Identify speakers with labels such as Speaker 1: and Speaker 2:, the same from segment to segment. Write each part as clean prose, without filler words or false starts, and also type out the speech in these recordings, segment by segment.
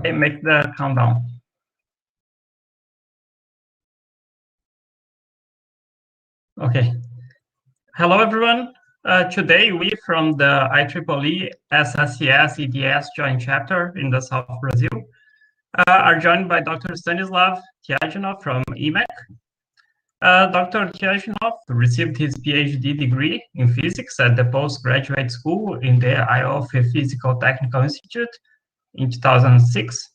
Speaker 1: Okay, make the countdown. Okay. Hello, everyone. Today, we from the IEEE SSCS-EDS joint chapter in the South Brazil are joined by Dr. Stanislav Tyaginov from EMEC. Dr. Tyaginov received his PhD degree in physics at the postgraduate school in the IOF Physical Technical Institute in 2006.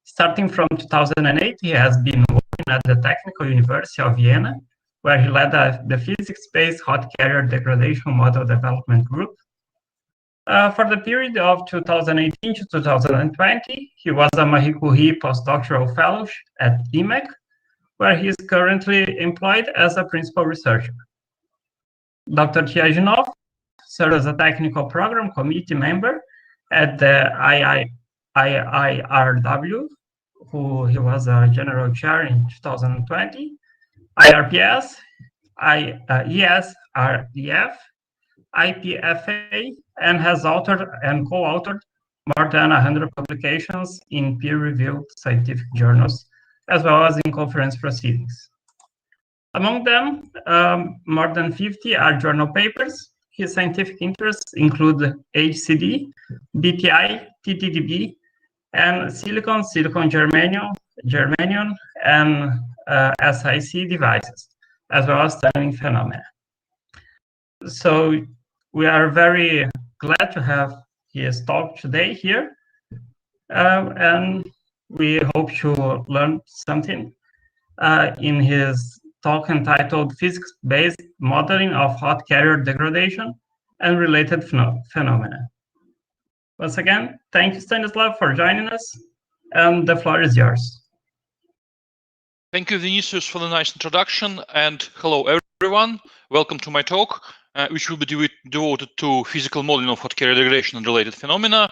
Speaker 1: Starting from 2008, he has been working at the Technical University of Vienna, where he led the physics-based hot carrier degradation model development group. For the period of 2018 to 2020, he was a Marie Curie postdoctoral fellow at EMEC, where he is currently employed as a principal researcher. Dr. Tyaginov served as a technical program committee member at the IIRW, who he was a general chair in 2020, IRPS, ESRDF, IPFA, and has authored and co-authored more than 100 publications in peer-reviewed scientific journals, as well as in conference proceedings. Among them, more than 50 are journal papers. His scientific interests include HCD, BTI, TTDB, and silicon germanium, and SiC devices, as well as tunneling phenomena. So we are very glad to have his talk today here, and we hope to learn something in his talk entitled Physics-Based Modeling of Hot Carrier Degradation and Related Phenomena. Once again, thank you, Stanislav, for joining us, and the floor is yours.
Speaker 2: Thank you, Vinicius, for the nice introduction, and hello, everyone. Welcome to my talk, which will be devoted to physical modeling of hot carrier degradation and related phenomena.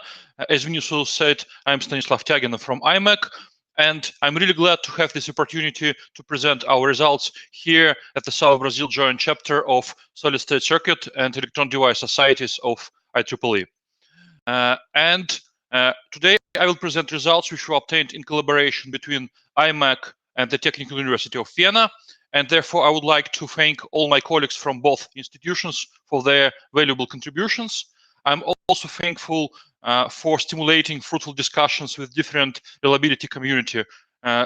Speaker 2: As Vinicius said, I'm Stanislav Tyaginov from IMEC, and I'm really glad to have this opportunity to present our results here at the South Brazil Joint Chapter of Solid-State Circuit and Electron Device Societies of IEEE. Today I will present results which were obtained in collaboration between IMEC and the Technical University of Vienna, and therefore I would like to thank all my colleagues from both institutions for their valuable contributions. I'm also thankful for stimulating fruitful discussions with different reliability community,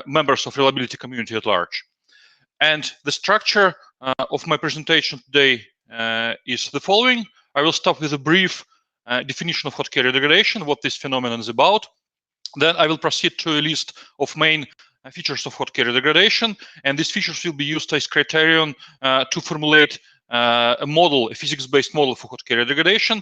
Speaker 2: members of reliability community at large. And the structure of my presentation today is the following. I will start with a brief definition of hot carrier degradation, what this phenomenon is about. Then I will proceed to a list of main features of hot carrier degradation, and these features will be used as criterion to formulate a model, a physics-based model for hot carrier degradation,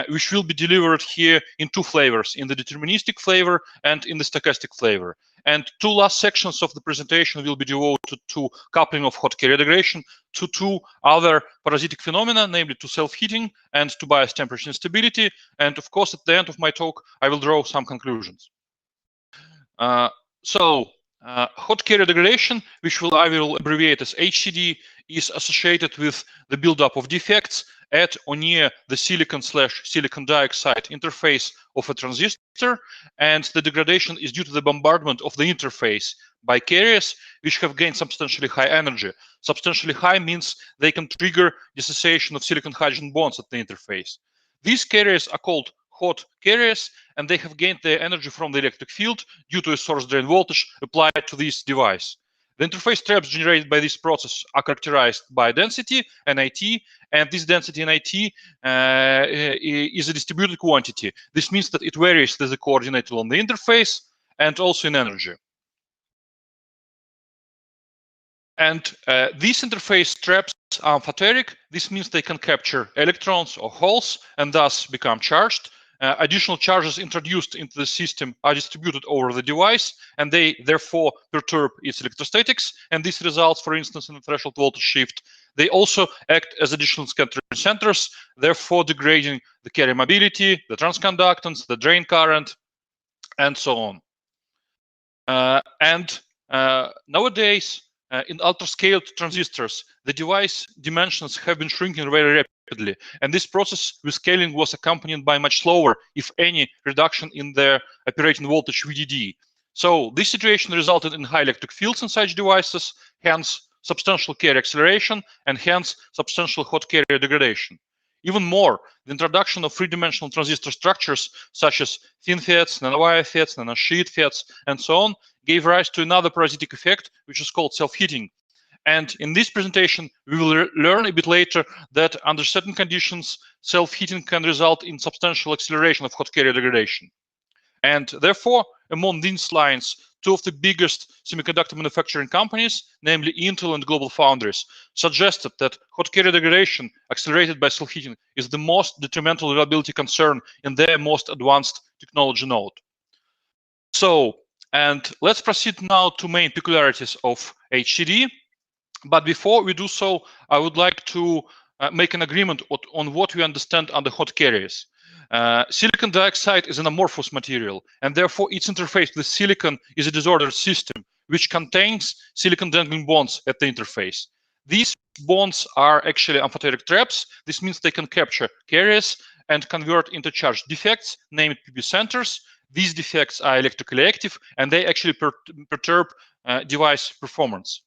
Speaker 2: which will be delivered here in two flavors, in the deterministic flavor and in the stochastic flavor. And two last sections of the presentation will be devoted to coupling of hot carrier degradation to two other parasitic phenomena, namely to self-heating and to bias temperature instability. And of course, at the end of my talk, I will draw some conclusions. Hot carrier degradation, which I will abbreviate as HCD, is associated with the buildup of defects at or near the silicon/silicon dioxide interface of a transistor, and the degradation is due to the bombardment of the interface by carriers which have gained substantially high energy. Substantially high means they can trigger dissociation of silicon hydrogen bonds at the interface. These carriers are called hot carriers, and they have gained their energy from the electric field due to a source drain voltage applied to this device. The interface traps generated by this process are characterized by density, NIT, and this density, NIT, is a distributed quantity. This means that it varies with the coordinate along the interface and also in energy. And these interface traps are amphoteric. This means they can capture electrons or holes and thus become charged. Additional charges introduced into the system are distributed over the device, and they therefore perturb its electrostatics. And this results, for instance, in the threshold voltage shift. They also act as additional scattering centers, therefore degrading the carrier mobility, the transconductance, the drain current, and so on. Nowadays, in ultra-scaled transistors, the device dimensions have been shrinking very rapidly. And this process with scaling was accompanied by much slower, if any, reduction in their operating voltage VDD. So this situation resulted in high electric fields in such devices, hence substantial carrier acceleration, and hence substantial hot carrier degradation. Even more, the introduction of three-dimensional transistor structures such as thin FETs, nanowire FETs, nanosheet FETs, and so on, gave rise to another parasitic effect, which is called self-heating. And in this presentation, we will learn a bit later that under certain conditions, self-heating can result in substantial acceleration of hot carrier degradation. And therefore, among these lines, two of the biggest semiconductor manufacturing companies, namely Intel and GlobalFoundries, suggested that hot carrier degradation accelerated by self-heating is the most detrimental reliability concern in their most advanced technology node. So, and let's proceed now to main peculiarities of HCD. But before we do so, I would like to make an agreement on what we understand under hot carriers. Silicon dioxide is an amorphous material, and therefore its interface with silicon is a disordered system, which contains silicon dangling bonds at the interface. These bonds are actually amphoteric traps. This means they can capture carriers and convert into charge defects, named PB centers. These defects are electrically active, and they actually perturb device performance.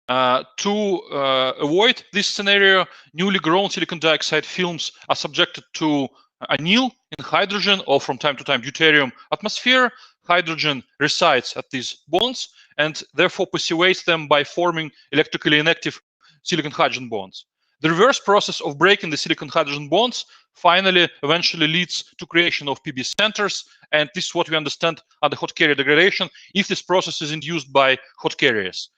Speaker 2: To avoid this scenario, newly grown silicon dioxide films are subjected to anneal in hydrogen or from time to time deuterium atmosphere. Hydrogen resides at these bonds and therefore passivates them by forming electrically inactive silicon hydrogen bonds. The reverse process of breaking the silicon hydrogen bonds finally eventually leads to creation of PB centers, and this is what we understand under hot carrier degradation if this process is induced by hot carriers.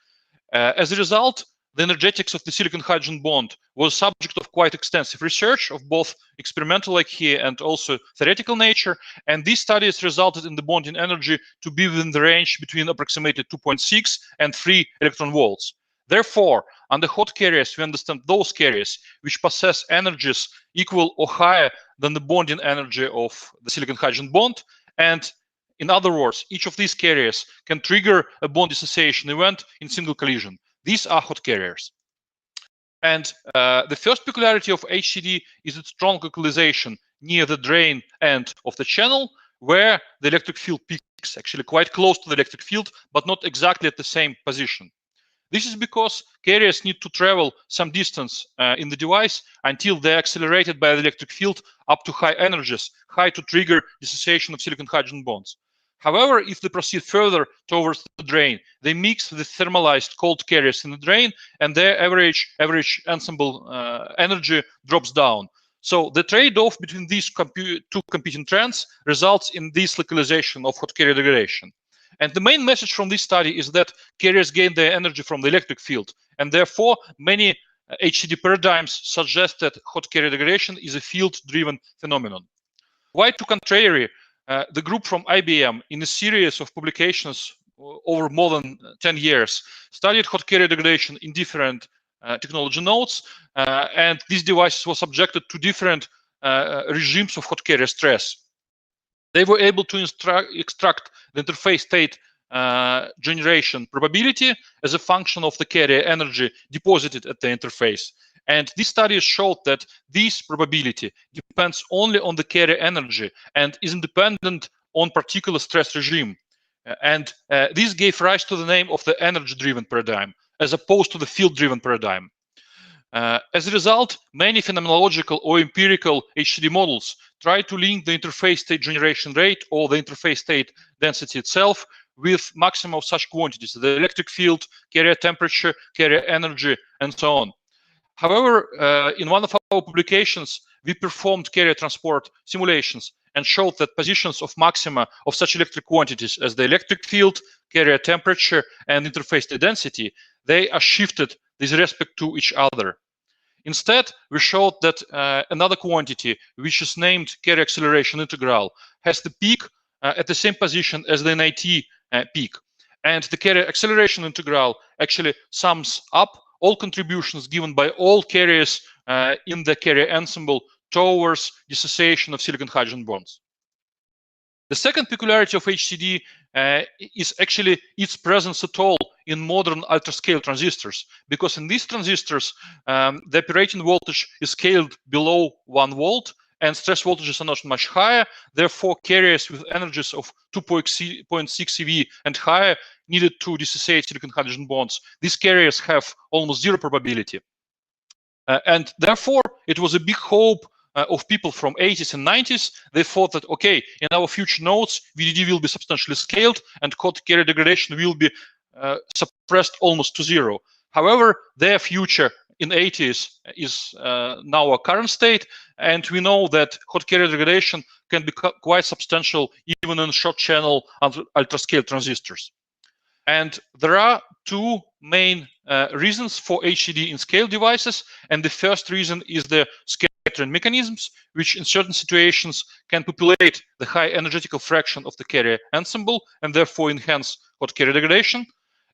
Speaker 2: As a result, the energetics of the silicon hydrogen bond was subject of quite extensive research of both experimental like here and also theoretical nature, and these studies resulted in the bonding energy to be within the range between approximately 2.6 and 3 electron volts. Therefore, under hot carriers, we understand those carriers which possess energies equal or higher than the bonding energy of the silicon hydrogen bond, and in other words, each of these carriers can trigger a bond dissociation event in single collision. These are hot carriers. And the first peculiarity of HCD is its strong localization near the drain end of the channel, where the electric field peaks, actually quite close to the electric field, but not exactly at the same position. This is because carriers need to travel some distance in the device until they're accelerated by the electric field up to high energies, high to trigger dissociation of silicon hydrogen bonds. However, if they proceed further towards the drain, they mix with the thermalized cold carriers in the drain, and their average ensemble energy drops down. So the trade-off between these two competing trends results in this localization of hot carrier degradation. And the main message from this study is that carriers gain their energy from the electric field, and therefore many HCD paradigms suggest that hot carrier degradation is a field-driven phenomenon. Quite to contrary, the group from IBM, in a series of publications over more than 10 years, studied hot carrier degradation in different technology nodes, and these devices were subjected to different regimes of hot carrier stress. They were able to extract the interface state generation probability as a function of the carrier energy deposited at the interface. And this study showed that this probability depends only on the carrier energy and is independent on particular stress regime. And this gave rise to the name of the energy-driven paradigm, as opposed to the field-driven paradigm. As a result, many phenomenological or empirical HCD models try to link the interface state generation rate or the interface state density itself with maximum of such quantities, the electric field, carrier temperature, carrier energy, and so on. However, in one of our publications, we performed carrier transport simulations and showed that positions of maxima of such electric quantities as the electric field, carrier temperature, and interface state density, they are shifted with respect to each other. Instead, we showed that another quantity, which is named carrier acceleration integral, has the peak at the same position as the NIT peak. And the carrier acceleration integral actually sums up all contributions given by all carriers in the carrier ensemble towards dissociation of silicon hydrogen bonds. The second peculiarity of HCD is actually its presence at all in modern ultra-scale transistors, because in these transistors, the operating voltage is scaled below 1 volt, and stress voltages are not much higher. Therefore, carriers with energies of 2.6 eV and higher needed to dissociate silicon hydrogen bonds. These carriers have almost zero probability. And therefore, it was a big hope of people from 80s and 90s. They thought that, okay, in our future nodes, VDD will be substantially scaled and hot carrier degradation will be suppressed almost to zero. However, their future in 80s is now our current state, and we know that hot carrier degradation can be quite substantial even in short channel ultra-scale transistors. And there are two main reasons for HCD in scale devices, and the first reason is the scattering mechanisms, which in certain situations can populate the high energetical fraction of the carrier ensemble and therefore enhance hot carrier degradation.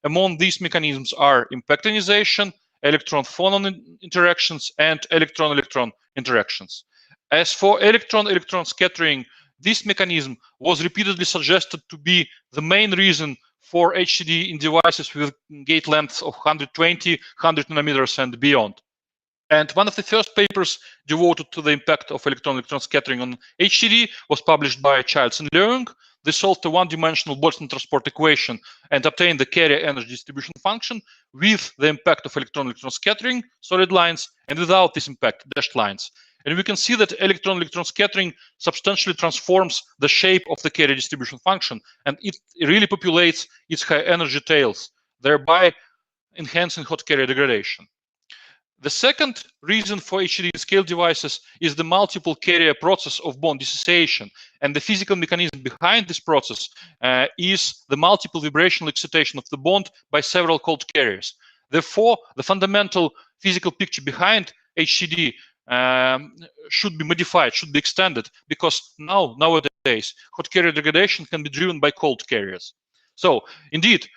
Speaker 2: Among these mechanisms are impact ionization, electron-phonon interactions, and electron-electron interactions. As for electron-electron scattering, this mechanism was repeatedly suggested to be the main reason for HCD in devices with gate lengths of 120, 100 nanometers and beyond. And one of the first papers devoted to the impact of electron-electron scattering on HCD was published by Childs and Leung. They solved a one-dimensional Boltzmann transport equation and obtained the carrier energy distribution function with the impact of electron-electron scattering, solid lines, and without this impact, dashed lines. And we can see that electron-electron scattering substantially transforms the shape of the carrier distribution function, and it really populates its high energy tails, thereby enhancing hot carrier degradation. The second reason for HCD in scale devices is the multiple carrier process of bond dissociation, and the physical mechanism behind this process is the multiple vibrational excitation of the bond by several cold carriers. Therefore, the fundamental physical picture behind HCD should be modified, should be extended, because nowadays hot carrier degradation can be driven by cold carriers. So indeed,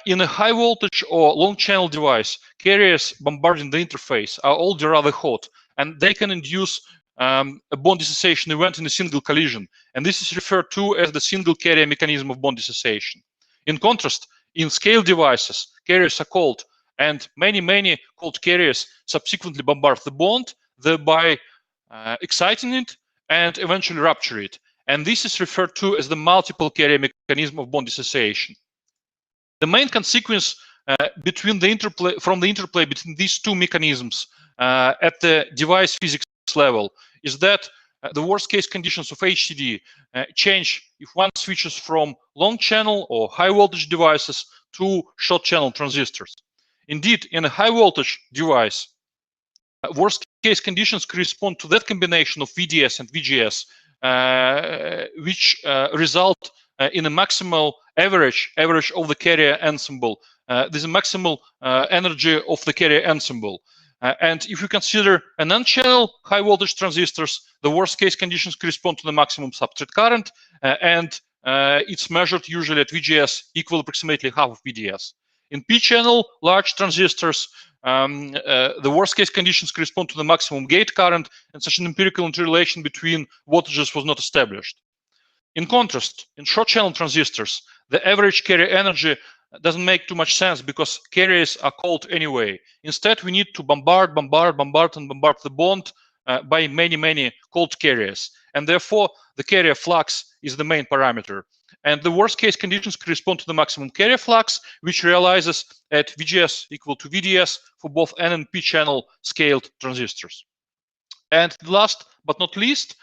Speaker 2: in a high voltage or long channel device, carriers bombarding the interface are already rather hot, and they can induce a bond dissociation event in a single collision, and this is referred to as the single carrier mechanism of bond dissociation. In contrast, in scale devices, carriers are cold, and many cold carriers subsequently bombard the bond, thereby exciting it and eventually rupture it. And this is referred to as the multiple carrier mechanism of bond dissociation. The main consequence from the interplay between these two mechanisms at the device physics level is that the worst case conditions of HCD change if one switches from long channel or high voltage devices to short channel transistors. Indeed, in a high voltage device, worst case conditions correspond to that combination of VDS and VGS, which result in a maximal average of the carrier ensemble. There's a maximal energy of the carrier ensemble. And if you consider an N-channel high voltage transistors, the worst case conditions correspond to the maximum substrate current, and it's measured usually at VGS equal approximately half of VDS. In P-channel large transistors, the worst case conditions correspond to the maximum gate current, and such an empirical interrelation between voltages was not established. In contrast, in short channel transistors, the average carrier energy doesn't make too much sense because carriers are cold anyway. Instead, we need to bombard the bond by many cold carriers. And therefore, the carrier flux is the main parameter. And the worst case conditions correspond to the maximum carrier flux, which realizes at VGS equal to VDS for both N and P channel scaled transistors. And last but not least,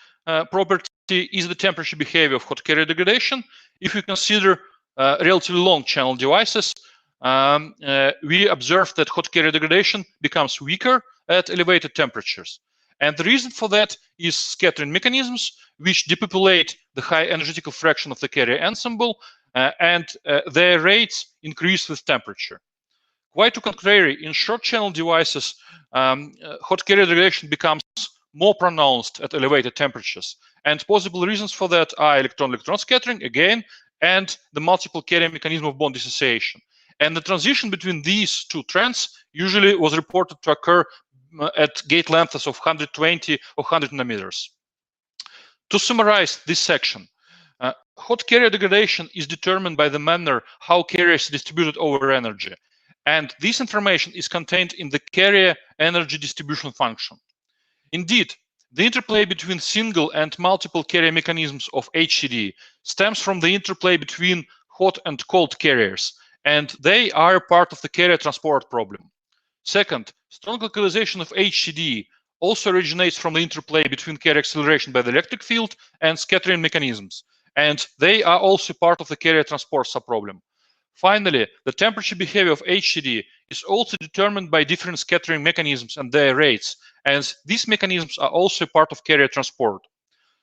Speaker 2: property is the temperature behavior of hot carrier degradation. If we consider relatively long channel devices, we observe that hot carrier degradation becomes weaker at elevated temperatures. And the reason for that is scattering mechanisms, which depopulate the high energetical fraction of the carrier ensemble, and their rates increase with temperature. Quite to contrary, in short channel devices, hot carrier degradation becomes more pronounced at elevated temperatures. And possible reasons for that are electron-electron scattering, again, and the multiple carrier mechanism of bond dissociation. And the transition between these two trends usually was reported to occur at gate lengths of 120 or 100 nanometers. To summarize this section, hot carrier degradation is determined by the manner how carriers distributed over energy. And this information is contained in the carrier energy distribution function. Indeed, the interplay between single and multiple carrier mechanisms of HCD stems from the interplay between hot and cold carriers, and they are part of the carrier transport problem. Second, strong localization of HCD also originates from the interplay between carrier acceleration by the electric field and scattering mechanisms, and they are also part of the carrier transport subproblem. Finally, the temperature behavior of HCD is also determined by different scattering mechanisms and their rates, and these mechanisms are also part of carrier transport.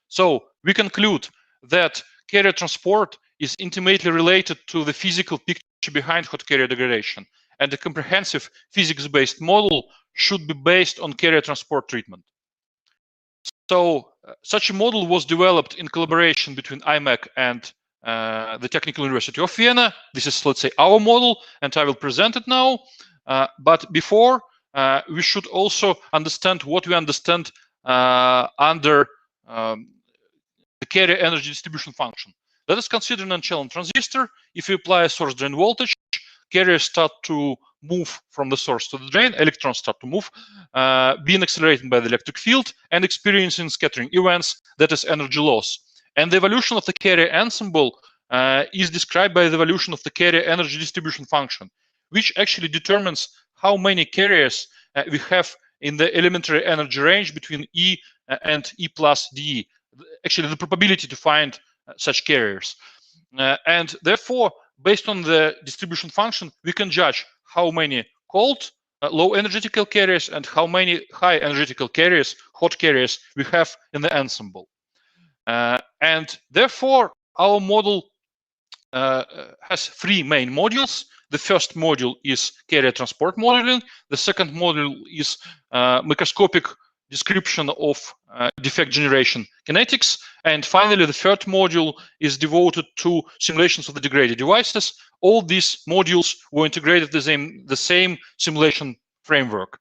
Speaker 2: So we conclude that carrier transport is intimately related to the physical picture behind hot carrier degradation, and a comprehensive physics-based model should be based on carrier transport treatment. So such a model was developed in collaboration between IMEC and the Technical University of Vienna. This is, let's say, our model, and I will present it now. But before, we should also understand what we understand under the carrier energy distribution function. Let us consider an unchallenged transistor. If we apply a source drain voltage, carriers start to move from the source to the drain, electrons start to move, being accelerated by the electric field and experiencing scattering events, that is energy loss. And the evolution of the carrier ensemble is described by the evolution of the carrier energy distribution function, which actually determines how many carriers we have in the elementary energy range between E and E plus DE, actually the probability to find such carriers. And therefore, based on the distribution function, we can judge how many cold, low energetical carriers and how many high energetical carriers, hot carriers, we have in the ensemble. And therefore, our model has three main modules. The first module is carrier transport modeling. The second module is microscopic description of defect generation kinetics. And finally, the third module is devoted to simulations of the degraded devices. All these modules were integrated in the same simulation framework.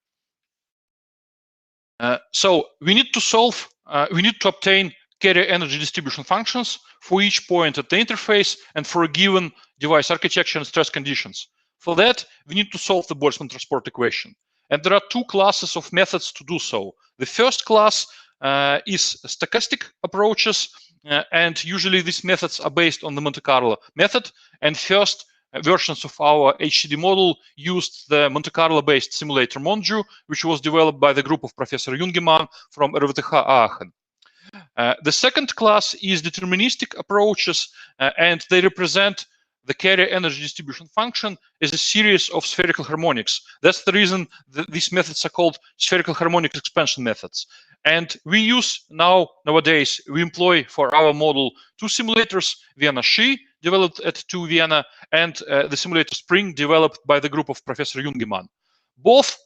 Speaker 2: So we need to obtain carrier energy distribution functions for each point at the interface and for a given device architecture and stress conditions. For that, we need to solve the Boltzmann transport equation. And there are two classes of methods to do so. The first class is stochastic approaches, and usually these methods are based on the Monte Carlo method. And first versions of our HCD model used the Monte Carlo-based simulator Monju, which was developed by the group of Professor Jungemann from RWTH Aachen. The second class is deterministic approaches, and they represent the carrier energy distribution function as a series of spherical harmonics. That's the reason that these methods are called spherical harmonic expansion methods. And we use nowadays, we employ for our model two simulators, Vienna Xi, developed at TU Vienna, and the simulator Spring, developed by the group of Professor Jungemann. Both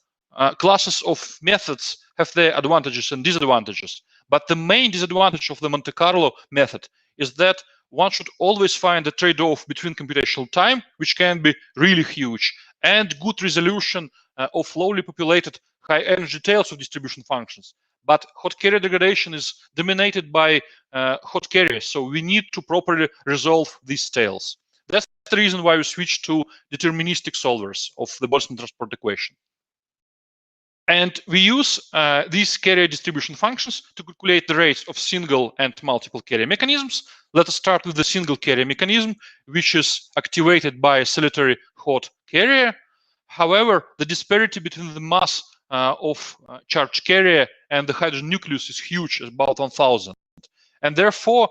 Speaker 2: classes of methods have their advantages and disadvantages. But the main disadvantage of the Monte Carlo method is that one should always find a trade-off between computational time, which can be really huge, and good resolution of lowly populated high-energy tails of distribution functions. But hot carrier degradation is dominated by hot carriers, so we need to properly resolve these tails. That's the reason why we switched to deterministic solvers of the Boltzmann transport equation. And we use these carrier distribution functions to calculate the rates of single and multiple carrier mechanisms. Let us start with the single carrier mechanism, which is activated by a solitary hot carrier. However, the disparity between the mass of charged carrier and the hydrogen nucleus is huge, about 1000. And therefore,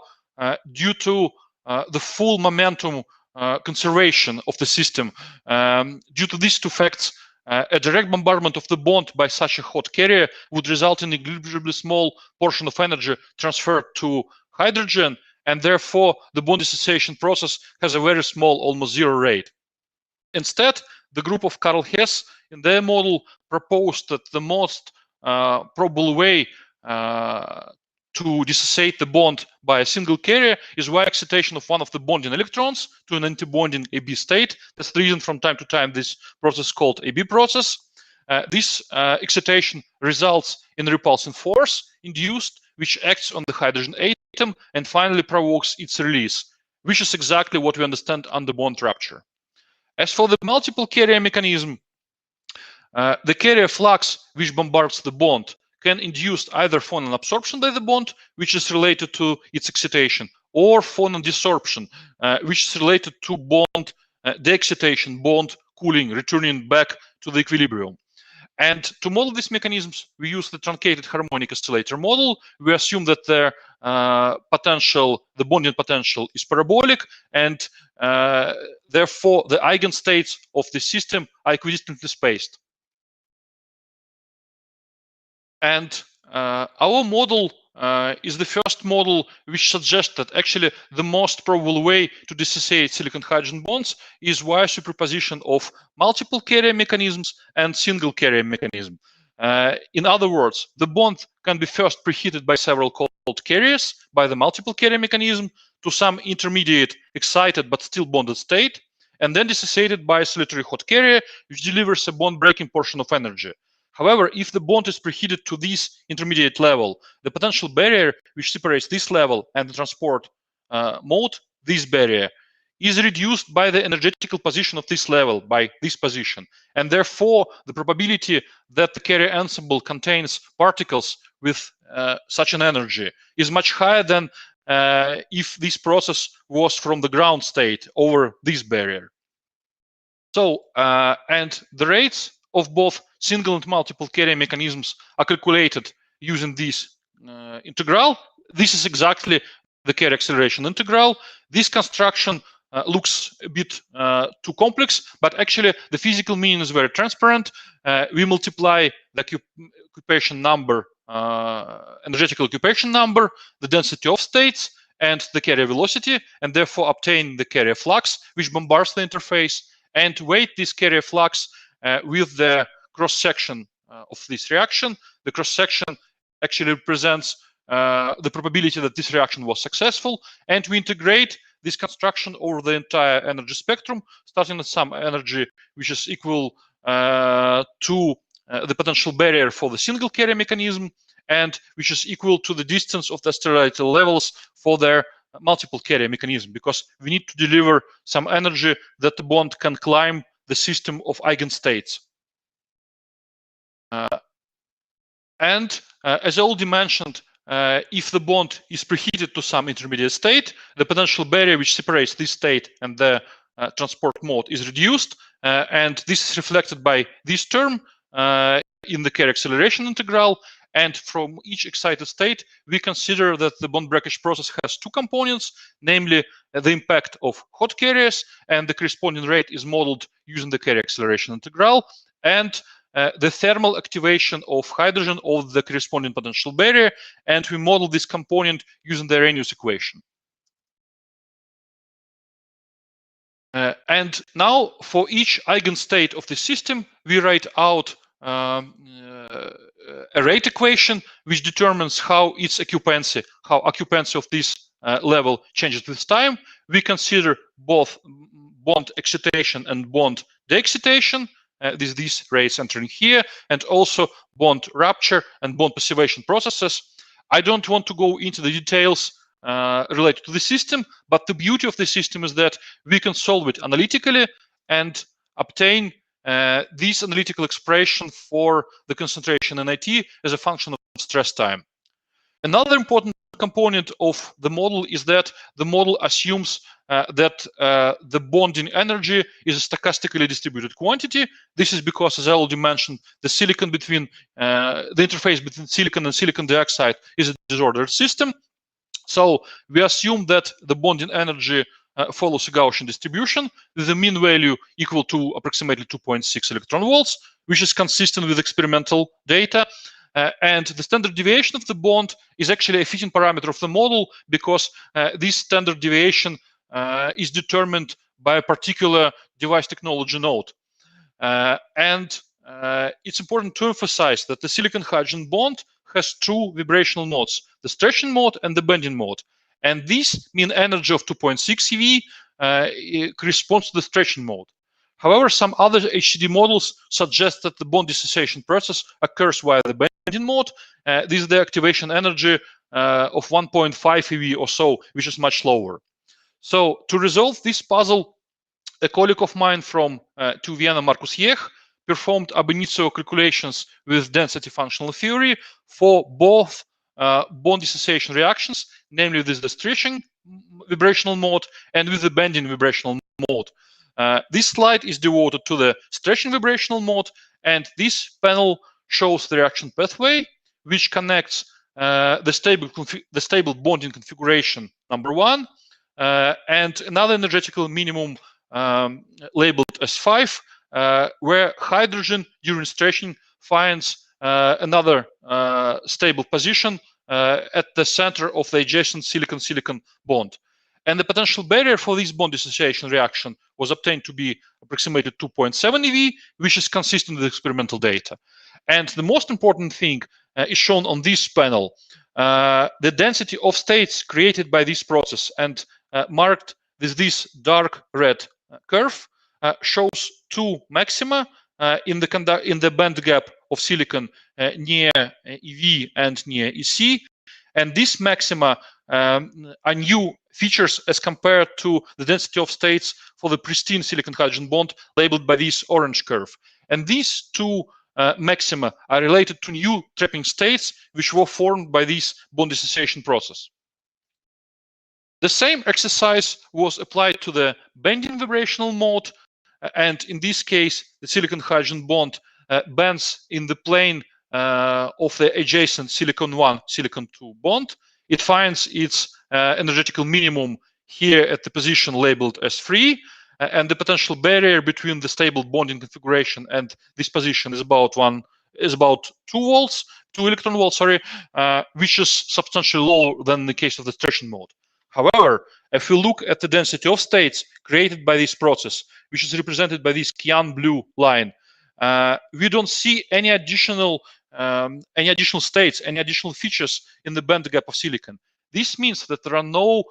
Speaker 2: due to the full momentum conservation of the system, due to these two facts, a direct bombardment of the bond by such a hot carrier would result in a negligibly small portion of energy transferred to hydrogen, and therefore the bond dissociation process has a very small, almost zero rate. Instead, the group of Karl Hess in their model proposed that the most probable way to dissociate the bond by a single carrier is via excitation of one of the bonding electrons to an antibonding AB state. That's the reason from time to time this process is called AB process. This excitation results in a repulsing force induced, which acts on the hydrogen atom and finally provokes its release. which is exactly what we understand under bond rupture. As for the multiple carrier mechanism, the carrier flux which bombards the bond can induce either phonon absorption by the bond, which is related to its excitation, or phonon desorption, which is related to bond de-excitation, bond cooling, returning back to the equilibrium. And to model these mechanisms, we use the truncated harmonic oscillator model. We assume that the bonding potential is parabolic, and therefore the eigenstates of the system are equidistantly spaced. And our model is the first model which suggests that actually the most probable way to dissociate silicon-hydrogen bonds is via superposition of multiple carrier mechanisms and single carrier mechanism. In other words, the bond can be first preheated by several cold carriers by the multiple carrier mechanism to some intermediate excited but still bonded state, and then dissociated by a solitary hot carrier which delivers a bond breaking portion of energy. However, if the bond is preheated to this intermediate level, the potential barrier which separates this level and the transport mode, this barrier, is reduced by the energetical position of this level, by this position. And therefore, the probability that the carrier ensemble contains particles with such an energy is much higher than if this process was from the ground state over this barrier. So, and the rates of both single and multiple carrier mechanisms are calculated using this integral. This is exactly the carrier acceleration integral. This construction looks a bit too complex, but actually the physical meaning is very transparent. We multiply the occupation number, energetical occupation number, the density of states, and the carrier velocity, and therefore obtain the carrier flux, which bombards the interface, and weight this carrier flux with the cross-section of this reaction. The cross-section actually represents the probability that this reaction was successful, and we integrate this construction over the entire energy spectrum, starting at some energy which is equal to the potential barrier for the single carrier mechanism, and which is equal to the distance of the sterility levels for their multiple carrier mechanism, because we need to deliver some energy that the bond can climb the system of eigenstates. And as I already mentioned, if the bond is preheated to some intermediate state, the potential barrier which separates this state and the transport mode is reduced, and this is reflected by this term in the carrier acceleration integral. And from each excited state, we consider that the bond breakage process has two components, namely the impact of hot carriers, and the corresponding rate is modeled using the carrier acceleration integral, and the thermal activation of hydrogen of the corresponding potential barrier, and we model this component using the Arrhenius equation. And now, for each eigenstate of the system, we write out a rate equation which determines how its occupancy, of this level changes with time. We consider both bond excitation and bond de-excitation, these rates entering here, and also bond rupture and bond passivation processes. I don't want to go into the details related to the system, but the beauty of the system is that we can solve it analytically and obtain this analytical expression for the concentration in IT as a function of stress time. Another important component of the model is that the model assumes that the bonding energy is a stochastically distributed quantity. This is because, as I already mentioned, the silicon between the interface between silicon and silicon dioxide is a disordered system. So we assume that the bonding energy follows a Gaussian distribution with a mean value equal to approximately 2.6 electron volts, which is consistent with experimental data. And the standard deviation of the bond is actually a fitting parameter of the model, because this standard deviation is determined by a particular device technology node. And it's important to emphasize that the silicon-hydrogen bond has two vibrational modes, the stretching mode and the bending mode. And this mean energy of 2.6 eV corresponds to the stretching mode. However, some other HCD models suggest that the bond dissociation process occurs via the bending mode. This is the activation energy of 1.5 eV or so, which is much lower. So to resolve this puzzle, a colleague of mine from TU Vienna, Markus Jech, performed ab initio calculations with density functional theory for both bond dissociation reactions, namely with the stretching vibrational mode and with the bending vibrational mode. This slide is devoted to the stretching vibrational mode, and this panel shows the reaction pathway, which connects the stable bonding configuration #1 and another energetical minimum labeled as 5, where hydrogen during stretching finds another stable position at the center of the adjacent silicon-silicon bond. And the potential barrier for this bond dissociation reaction was obtained to be approximated 2.7 eV, which is consistent with experimental data. And the most important thing is shown on this panel. The density of states created by this process and marked with this dark red curve shows two maxima in the band gap of silicon near EV and near EC. And these maxima are new features as compared to the density of states for the pristine silicon-hydrogen bond labeled by this orange curve. And these two maxima are related to new trapping states which were formed by this bond dissociation process. The same exercise was applied to the bending vibrational mode, and in this case, the silicon-hydrogen bond bends in the plane of the adjacent silicon-1, silicon-2 bond. It finds its energetical minimum here at the position labeled as 3, and the potential barrier between the stable bonding configuration and this position is about 2 electron volts, which is substantially lower than in the case of the stretching mode. However, if we look at the density of states created by this process, which is represented by this cyan blue line, we don't see any additional states, any additional features in the band gap of silicon. This means that there are no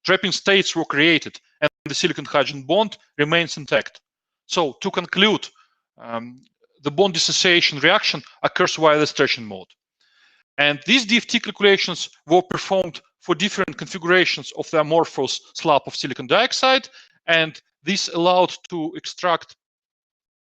Speaker 2: trapping states were created, and the silicon-hydrogen bond remains intact. So to conclude, the bond dissociation reaction occurs via the stretching mode. And these DFT calculations were performed for different configurations of the amorphous slab of silicon dioxide, and this allowed to extract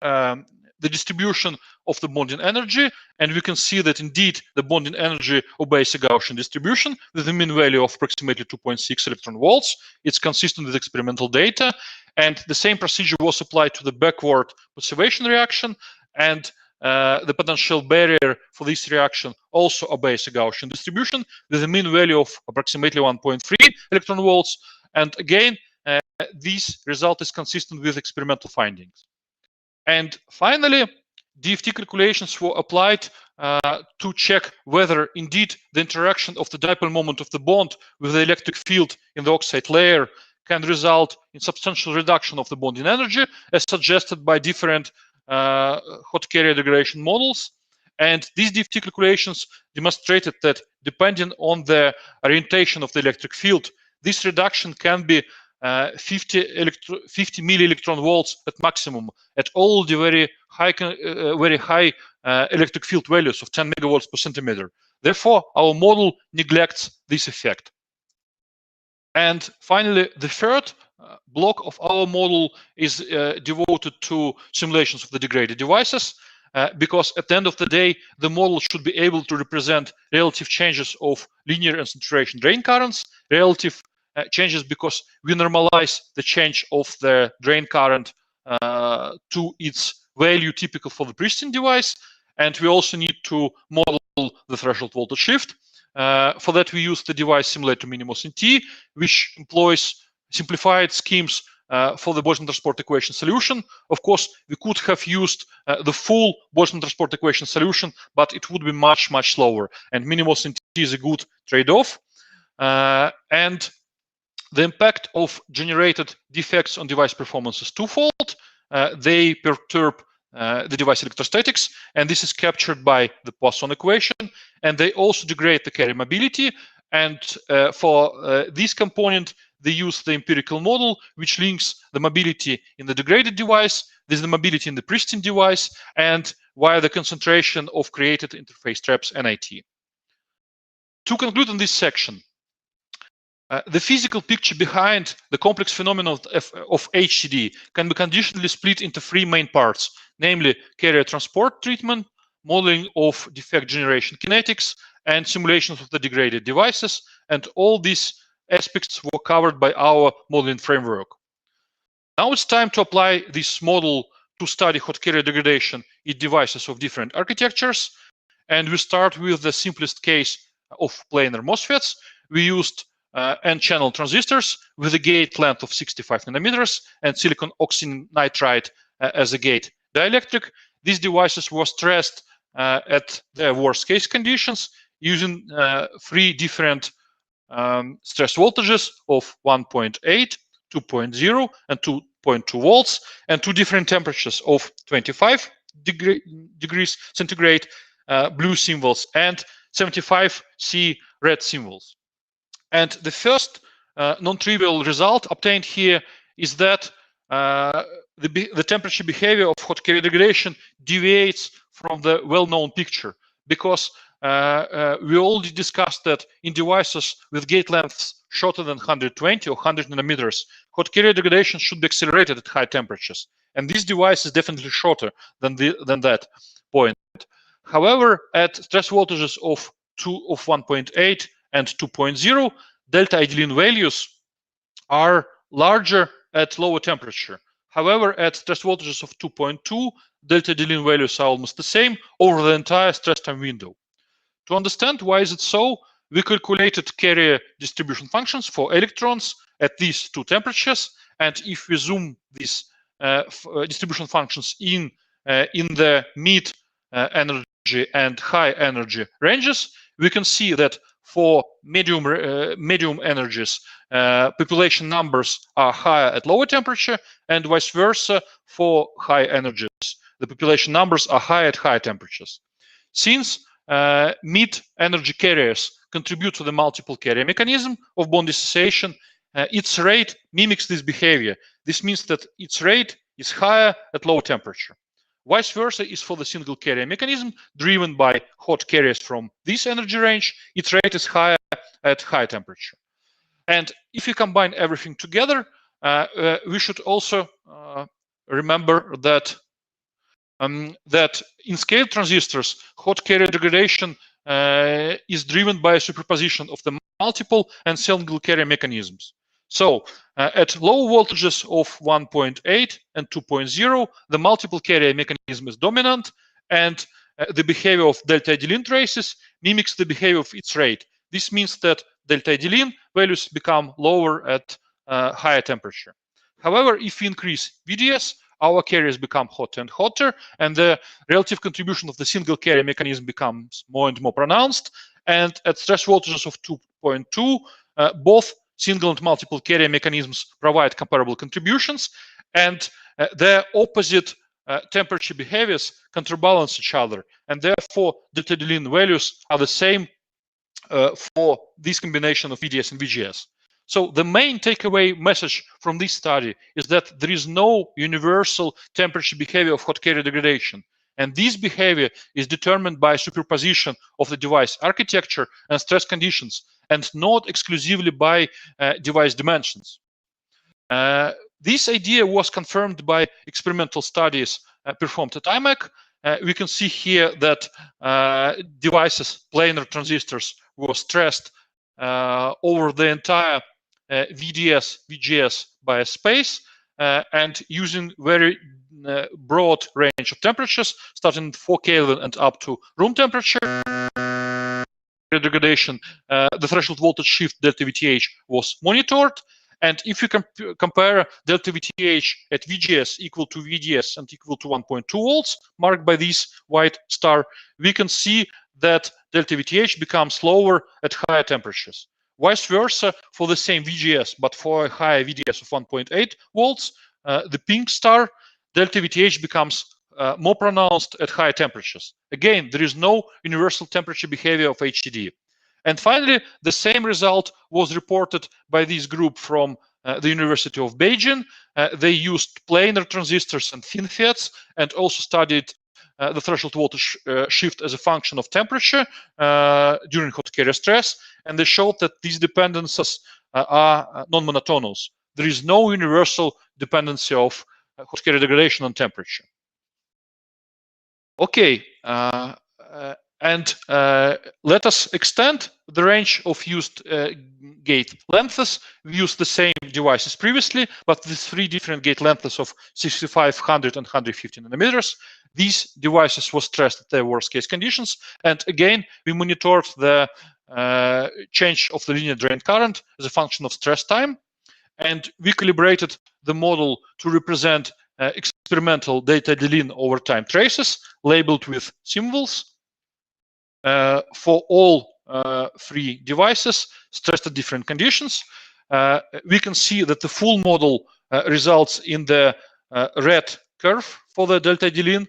Speaker 2: the distribution of the bonding energy, and we can see that indeed the bonding energy obeys a Gaussian distribution with a mean value of approximately 2.6 electron volts. It's consistent with experimental data, and the same procedure was applied to the backward passivation reaction, and the potential barrier for this reaction also obeys a Gaussian distribution with a mean value of approximately 1.3 electron volts, and again, this result is consistent with experimental findings. And finally, DFT calculations were applied to check whether indeed the interaction of the dipole moment of the bond with the electric field in the oxide layer can result in substantial reduction of the bonding energy, as suggested by different hot carrier degradation models. And these DFT calculations demonstrated that depending on the orientation of the electric field, this reduction can be 50 milli-electron volts at maximum at all the very high electric field values of 10 megavolts per centimeter. Therefore, our model neglects this effect. And finally, the third block of our model is devoted to simulations of the degraded devices, because at the end of the day, the model should be able to represent relative changes of linear and saturation drain currents, relative changes because we normalize the change of the drain current to its value typical for the pristine device, and we also need to model the threshold voltage shift. For that, we use the device simulator Minimos in T, which employs simplified schemes for the Boltzmann transport equation solution. Of course, we could have used the full Boltzmann transport equation solution, but it would be much, much slower. And Minimos in T is a good trade-off. And the impact of generated defects on device performance is twofold. They perturb the device electrostatics, and this is captured by the Poisson equation, and they also degrade the carrier mobility. And for this component, they use the empirical model, which links the mobility in the degraded device, there's the mobility in the pristine device, and via the concentration of created interface traps NIT. To conclude in this section, The physical picture behind the complex phenomenon of HCD can be conditionally split into three main parts, namely carrier transport treatment, modeling of defect generation kinetics, and simulations of the degraded devices. And all these aspects were covered by our modeling framework. Now it's time to apply this model to study hot carrier degradation in devices of different architectures. And we start with the simplest case of planar MOSFETs. We used N-channel transistors with a gate length of 65 nanometers and silicon oxynitride as a gate dielectric. These devices were stressed at their worst case conditions using three different stress voltages of 1.8, 2.0, and 2.2 volts, and two different temperatures of 25 degrees centigrade, blue symbols, and 75 C red symbols. And the first non-trivial result obtained here is that the temperature behavior of hot carrier degradation deviates from the well-known picture, because we already discussed that in devices with gate lengths shorter than 120 or 100 nanometers, hot carrier degradation should be accelerated at high temperatures. And this device is definitely shorter than that point. However, at stress voltages of 1.8 and 2.0, delta idealine values are larger at lower temperature. However, at stress voltages of 2.2, delta idealine values are almost the same over the entire stress time window. To understand why is it so, we calculated carrier distribution functions for electrons at these two temperatures. And if we zoom these distribution functions in the mid energy and high energy ranges, we can see that for medium energies, population numbers are higher at lower temperature, and vice versa for high energies. The population numbers are higher at higher temperatures. Since mid-energy carriers contribute to the multiple carrier mechanism of bond dissociation, its rate mimics this behavior. This means that its rate is higher at low temperature. Vice versa is for the single carrier mechanism driven by hot carriers from this energy range. Its rate is higher at high temperature. And if you combine everything together, we should also remember that that in scale transistors, hot carrier degradation is driven by a superposition of the multiple and single carrier mechanisms. So at low voltages of 1.8 and 2.0, the multiple carrier mechanism is dominant, and the behavior of delta idealine traces mimics the behavior of its rate. This means that delta idealine values become lower at higher temperature. However, if we increase VDS, our carriers become hotter and hotter, and the relative contribution of the single carrier mechanism becomes more and more pronounced. And at stress voltages of 2.2, both single and multiple carrier mechanisms provide comparable contributions, and their opposite temperature behaviors counterbalance each other, and therefore delta idealine values are the same for this combination of VDS and VGS. So the main takeaway message from this study is that there is no universal temperature behavior of hot carrier degradation. And this behavior is determined by superposition of the device architecture and stress conditions, and not exclusively by device dimensions. This idea was confirmed by experimental studies performed at IMEC. We can see here that devices, planar transistors, were stressed over the entire VDS, VGS bias space, and using very broad range of temperatures, starting at 4 Kelvin and up to room temperature. Degradation, the threshold voltage shift delta VTH was monitored. And if you compare delta VTH at VGS equal to VDS and equal to 1.2 volts, marked by this white star, we can see that delta VTH becomes lower at higher temperatures. Vice versa for the same VGS, but for a higher VDS of 1.8 volts, the pink star, delta VTH becomes more pronounced at higher temperatures. Again, there is no universal temperature behavior of HCD. And finally, the same result was reported by this group from the University of Beijing. They used planar transistors and FinFETs, and also studied the threshold voltage shift as a function of temperature during hot carrier stress, and they showed that these dependencies are non-monotonous. There is no universal dependency of hot carrier degradation on temperature. Okay, and let us extend the range of used gate lengths. We used the same devices previously, but with 3 different gate lengths of 65, 100, and 150 nanometers. These devices were stressed at their worst case conditions. And again, we monitored the change of the linear drain current as a function of stress time. And we calibrated the model to represent experimental delta-delin over time traces labeled with symbols for all 3 devices stressed at different conditions. We can see that the full model results in the red curve for the delta-delin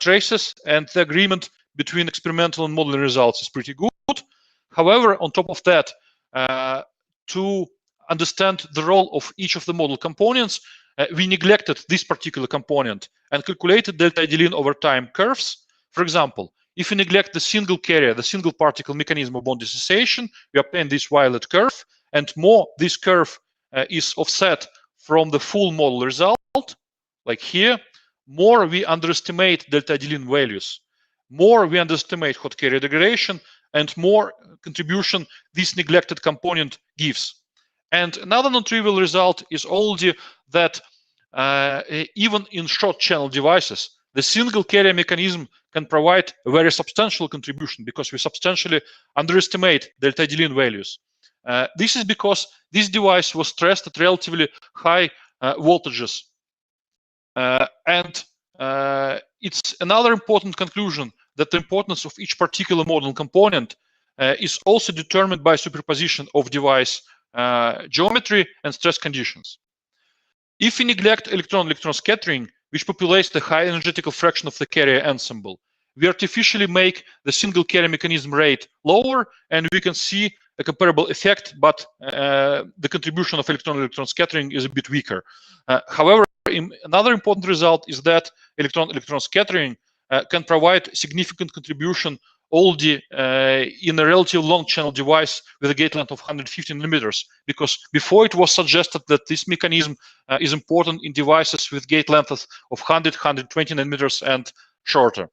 Speaker 2: traces, and the agreement between experimental and modeling results is pretty good. However, on top of that, to understand the role of each of the model components, we neglected this particular component and calculated delta-delin over time curves. For example, if we neglect the single carrier, the single particle mechanism of bond dissociation, we obtain this violet curve, and more this curve is offset from the full model result, like here, more we underestimate delta-delin values, more we underestimate hot carrier degradation, and more contribution this neglected component gives. And another non-trivial result is already that even in short channel devices, the single carrier mechanism can provide a very substantial contribution because we substantially underestimate delta-delin values. This is because this device was stressed at relatively high voltages. And it's another important conclusion that the importance of each particular model component is also determined by superposition of device geometry and stress conditions. If we neglect electron-electron scattering, which populates the high energetical fraction of the carrier ensemble, we artificially make the single carrier mechanism rate lower, and we can see a comparable effect, but the contribution of electron-electron scattering is a bit weaker. However, another important result is that electron-electron scattering can provide significant contribution already in a relatively long channel device with a gate length of 150 nanometers, because before it was suggested that this mechanism is important in devices with gate lengths of 100, 120 nanometers and shorter.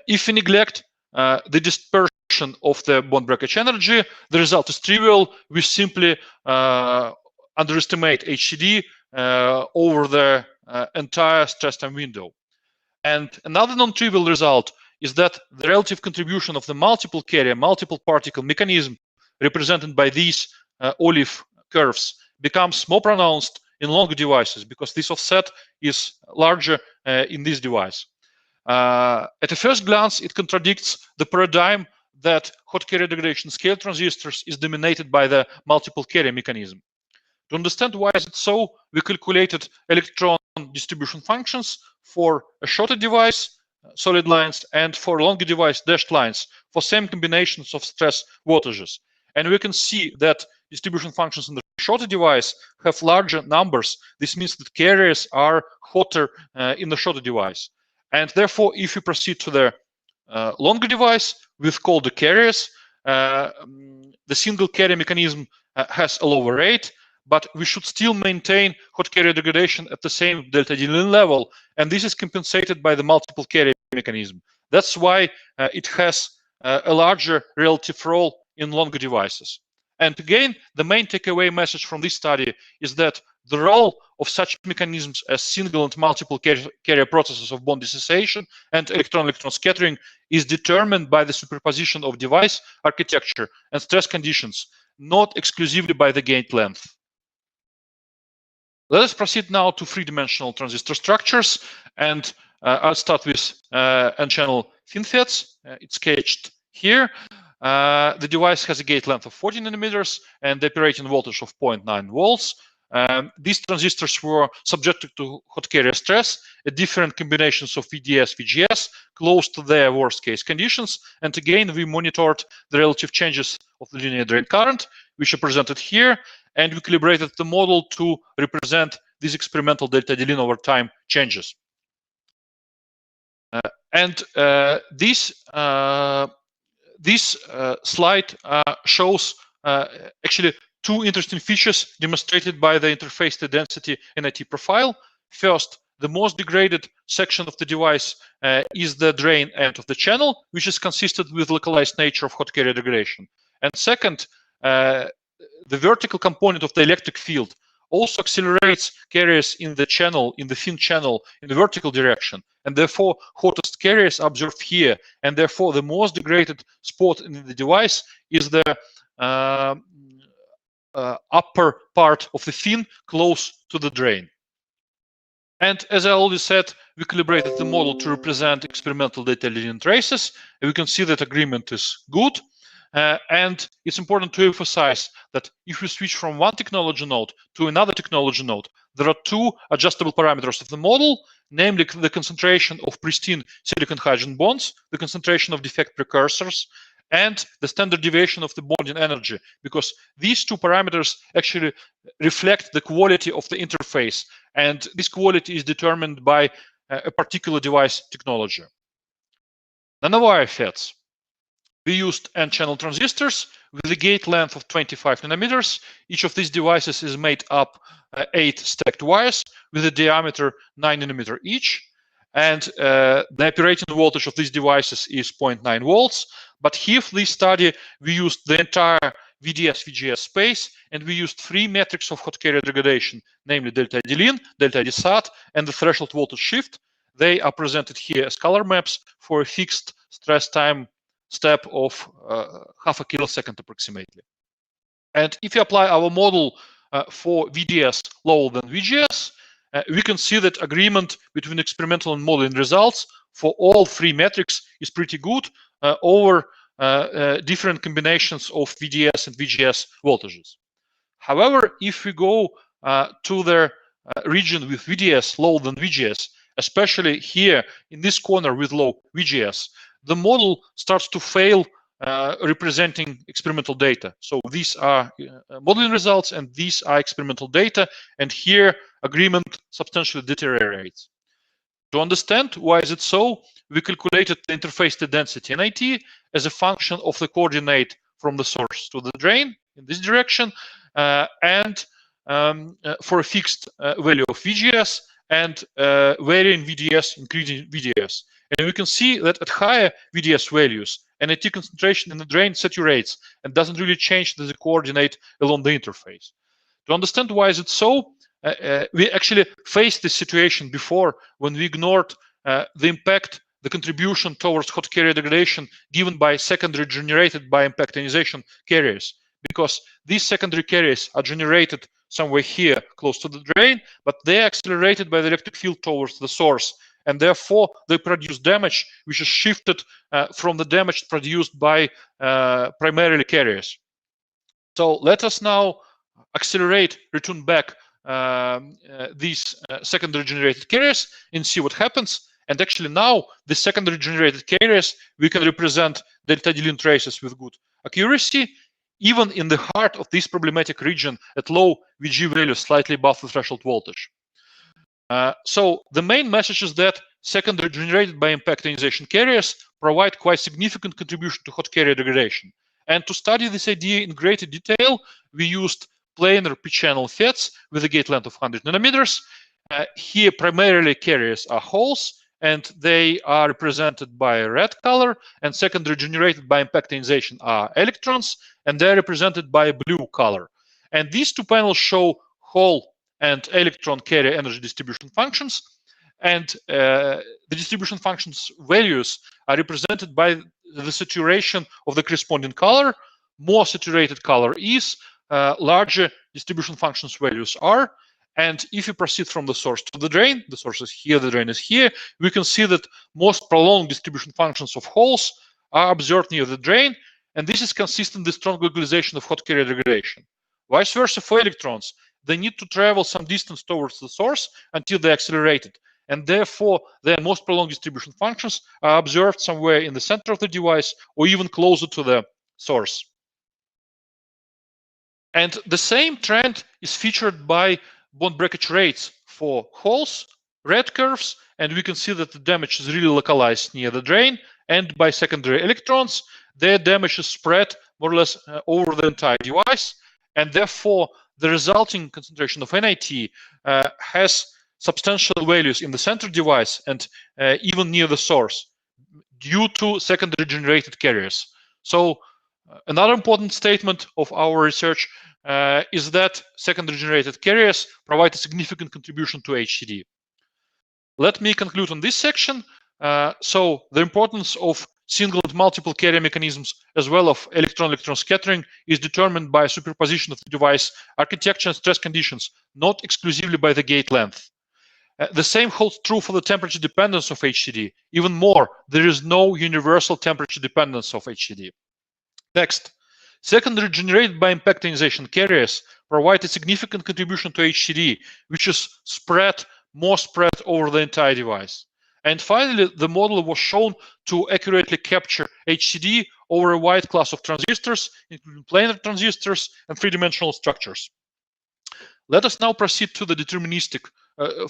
Speaker 2: If we neglect the dispersion of the bond breakage energy, the result is trivial. We simply underestimate HCD over the entire stress time window. And another non-trivial result is that the relative contribution of the multiple carrier, multiple particle mechanism represented by these olive curves becomes more pronounced in longer devices because this offset is larger in this device. At a first glance, it contradicts the paradigm that hot carrier degradation scale transistors is dominated by the multiple carrier mechanism. To understand why is it so, we calculated electron distribution functions for a shorter device, solid lines, and for a longer device, dashed lines, for same combinations of stress voltages. And we can see that distribution functions in the shorter device have larger numbers. This means that carriers are hotter in the shorter device. And therefore, if we proceed to the longer device with colder carriers, the single carrier mechanism has a lower rate, but we should still maintain hot carrier degradation at the same delta-delin level, and this is compensated by the multiple carrier mechanism. That's why it has a larger relative role in longer devices. And again, the main takeaway message from this study is that the role of such mechanisms as single and multiple carrier processes of bond dissociation and electron-electron scattering is determined by the superposition of device architecture and stress conditions, not exclusively by the gate length. Let us proceed now to three-dimensional transistor structures, and I'll start with N-channel FinFETs. It's sketched here. The device has a gate length of 40 nanometers and the operating voltage of 0.9 volts. These transistors were subjected to hot carrier stress at different combinations of VDS, VGS, close to their worst case conditions. And again, we monitored the relative changes of the linear drain current, which are presented here. And we calibrated the model to represent these experimental delta-delin over time changes. This slide shows actually two interesting features demonstrated by the interface to density NIT profile. First, the most degraded section of the device is the drain end of the channel, which is consistent with localized nature of hot carrier degradation. And second, the vertical component of the electric field also accelerates carriers in the channel, in the thin channel, in the vertical direction. And therefore, hottest carriers are observed here. And therefore, the most degraded spot in the device is the upper part of the fin close to the drain. And as I already said, we calibrated the model to represent experimental delta-leading traces. And we can see that agreement is good. And it's important to emphasize that if we switch from one technology node to another technology node, there are two adjustable parameters of the model, namely the concentration of pristine silicon-hydrogen bonds, the concentration of defect precursors, and the standard deviation of the bonding energy, because these two parameters actually reflect the quality of the interface, and this quality is determined by a particular device technology. Nanowire FETs. We used N-channel transistors with a gate length of 25 nanometers. Each of these devices is made up 8 stacked wires with a diameter 9 nanometer each. And the operating voltage of these devices is 0.9 volts. But here for this study, we used the entire VDS-VGS space, and we used 3 metrics of hot carrier degradation, namely delta ID-lin, delta ID-SAT, and the threshold voltage shift. They are presented here as color maps for a fixed stress time step of half a kilosecond approximately. And if you apply our model for VDS lower than VGS, we can see that agreement between experimental and modeling results for all 3 metrics is pretty good over different combinations of VDS and VGS voltages. However, if we go to the region with VDS lower than VGS, especially here in this corner with low VGS, the model starts to fail representing experimental data. So these are modeling results and these are experimental data, and here agreement substantially deteriorates. To understand why is it so, we calculated the interface to density NIT as a function of the coordinate from the source to the drain in this direction, and for a fixed value of VGS and varying VDS, increasing VDS. And we can see that at higher VDS values, NIT concentration in the drain saturates and doesn't really change the coordinate along the interface. To understand why is it so, we actually faced this situation before when we ignored the impact, the contribution towards hot carrier degradation given by secondary generated by impact ionization carriers, because these secondary carriers are generated somewhere here close to the drain, but they are accelerated by the electric field towards the source, and therefore they produce damage which is shifted from the damage produced by primarily carriers. So let us now accelerate, return back these secondary generated carriers and see what happens. And actually now the secondary generated carriers, we can represent delta D-lin traces with good accuracy, even in the heart of this problematic region at low VG values slightly above the threshold voltage. So the main message is that secondary generated by impact ionization carriers provide quite significant contribution to hot carrier degradation. And to study this idea in greater detail, we used planar p-channel FETs with a gate length of 100 nanometers. Here primarily carriers are holes, and they are represented by a red color, and secondary generated by impact ionization are electrons, and they're represented by a blue color. And these two panels show hole and electron carrier energy distribution functions, and the distribution functions values are represented by the saturation of the corresponding color. More saturated color is, larger distribution functions values are. And if you proceed from the source to the drain, the source is here, the drain is here, we can see that most prolonged distribution functions of holes are observed near the drain, and this is consistent with strong localization of hot carrier degradation. Vice versa for electrons, they need to travel some distance towards the source until they're accelerated, and therefore their most prolonged distribution functions are observed somewhere in the center of the device or even closer to the source. And the same trend is featured by bond breakage rates for holes red curves, and we can see that the damage is really localized near the drain, and by secondary electrons, their damage is spread more or less over the entire device, and therefore the resulting concentration of NIT has substantial values in the center device and even near the source due to secondary generated carriers. So another important statement of our research is that secondary generated carriers provide a significant contribution to HCD. Let me conclude on this section. So the importance of single and multiple carrier mechanisms as well as electron-electron scattering is determined by superposition of the device architecture and stress conditions, not exclusively by the gate length. The same holds true for the temperature dependence of HCD. Even more, there is no universal temperature dependence of HCD. Next, secondary generated by impact ionization carriers provide a significant contribution to HCD, which is more spread over the entire device. And finally, the model was shown to accurately capture HCD over a wide class of transistors, including planar transistors and three-dimensional structures. Let us now proceed to the deterministic,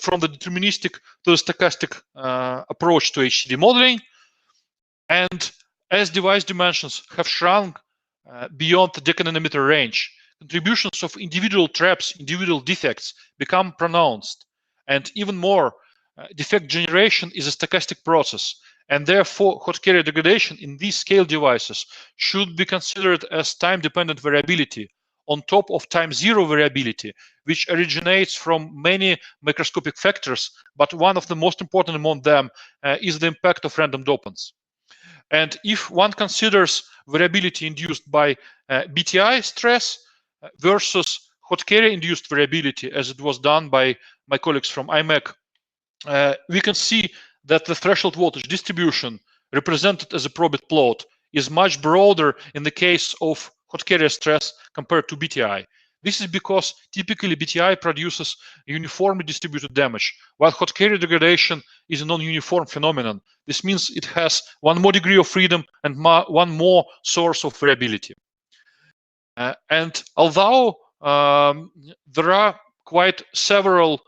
Speaker 2: from the deterministic to the stochastic approach to HCD modeling. And as device dimensions have shrunk beyond the decananometer range, contributions of individual traps, individual defects become pronounced. And even more, defect generation is a stochastic process, and therefore hot carrier degradation in these scale devices should be considered as time-dependent variability on top of time-zero variability, which originates from many microscopic factors, but one of the most important among them is the impact of random dopants. And if one considers variability induced by BTI stress versus hot carrier induced variability, as it was done by my colleagues from IMEC, we can see that the threshold voltage distribution represented as a probit plot is much broader in the case of hot carrier stress compared to BTI. This is because typically BTI produces uniformly distributed damage, while hot carrier degradation is a non-uniform phenomenon. This means it has one more degree of freedom and one more source of variability. And although there are quite several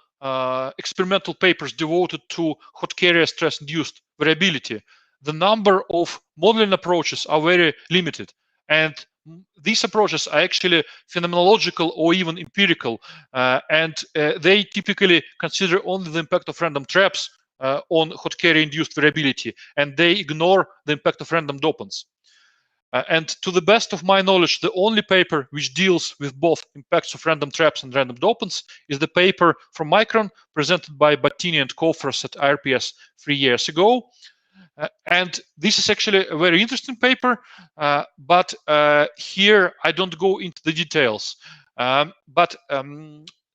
Speaker 2: experimental papers devoted to hot carrier stress-induced variability, the number of modeling approaches are very limited. And these approaches are actually phenomenological or even empirical, and they typically consider only the impact of random traps on hot carrier-induced variability, and they ignore the impact of random dopants. And to the best of my knowledge, the only paper which deals with both impacts of random traps and random dopants is the paper from Micron presented by Battini and Kofras at IRPS 3 years ago. And this is actually a very interesting paper, but here I don't go into the details.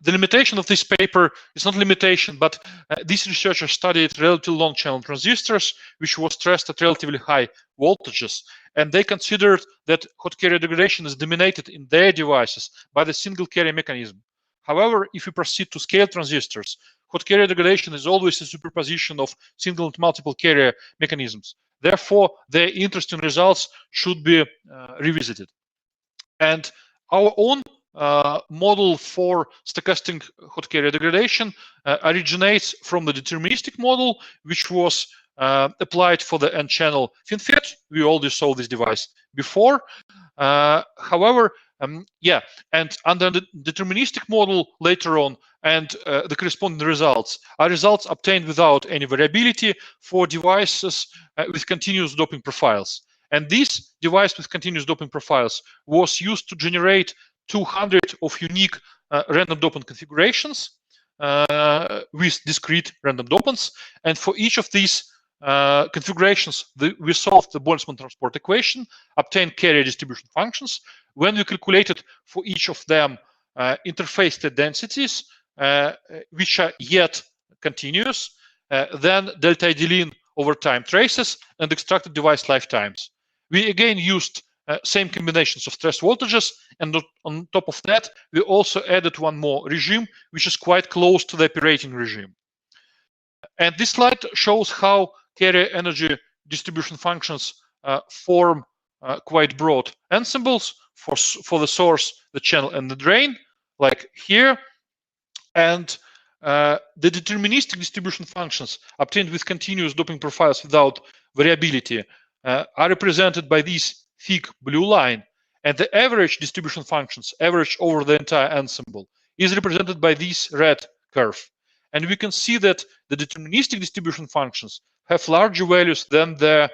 Speaker 2: The limitation of this paper is not limitation, but these researchers studied relatively long channel transistors, which was stressed at relatively high voltages. And they considered that hot carrier degradation is dominated in their devices by the single carrier mechanism. However, if you proceed to scale transistors, hot carrier degradation is always a superposition of single and multiple carrier mechanisms. Therefore, their interesting results should be revisited. And our own model for stochastic hot carrier degradation originates from the deterministic model, which was applied for the N-channel FinFET. We already saw this device before. However, and under the deterministic model later on, and the corresponding results are results obtained without any variability for devices with continuous doping profiles. And this device with continuous doping profiles was used to generate 200 of unique random dopant configurations with discrete random dopants. And for each of these configurations, we solved the Boltzmann transport equation, obtained carrier distribution functions. When we calculated for each of them interface state densities, which are yet continuous, then delta IDLin over time traces, and extracted device lifetimes. We again used same combinations of stress voltages, and on top of that, we also added one more regime, which is quite close to the operating regime. And this slide shows how carrier energy distribution functions form quite broad ensembles for the source, the channel, and the drain, like here. And the deterministic distribution functions obtained with continuous doping profiles without variability are represented by this thick blue line, and the average distribution functions, average over the entire ensemble, is represented by this red curve. And we can see that the deterministic distribution functions have larger values than the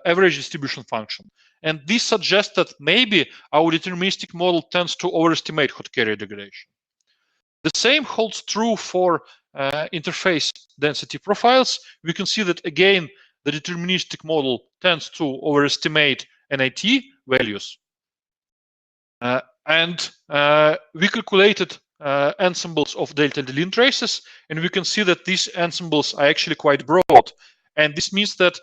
Speaker 2: average distribution function. And this suggests that maybe our deterministic model tends to overestimate hot carrier degradation. The same holds true for interface density profiles. We can see that, again, the deterministic model tends to overestimate NIT values. And we calculated ensembles of delta Deligne traces, and we can see that these ensembles are actually quite broad. And this means that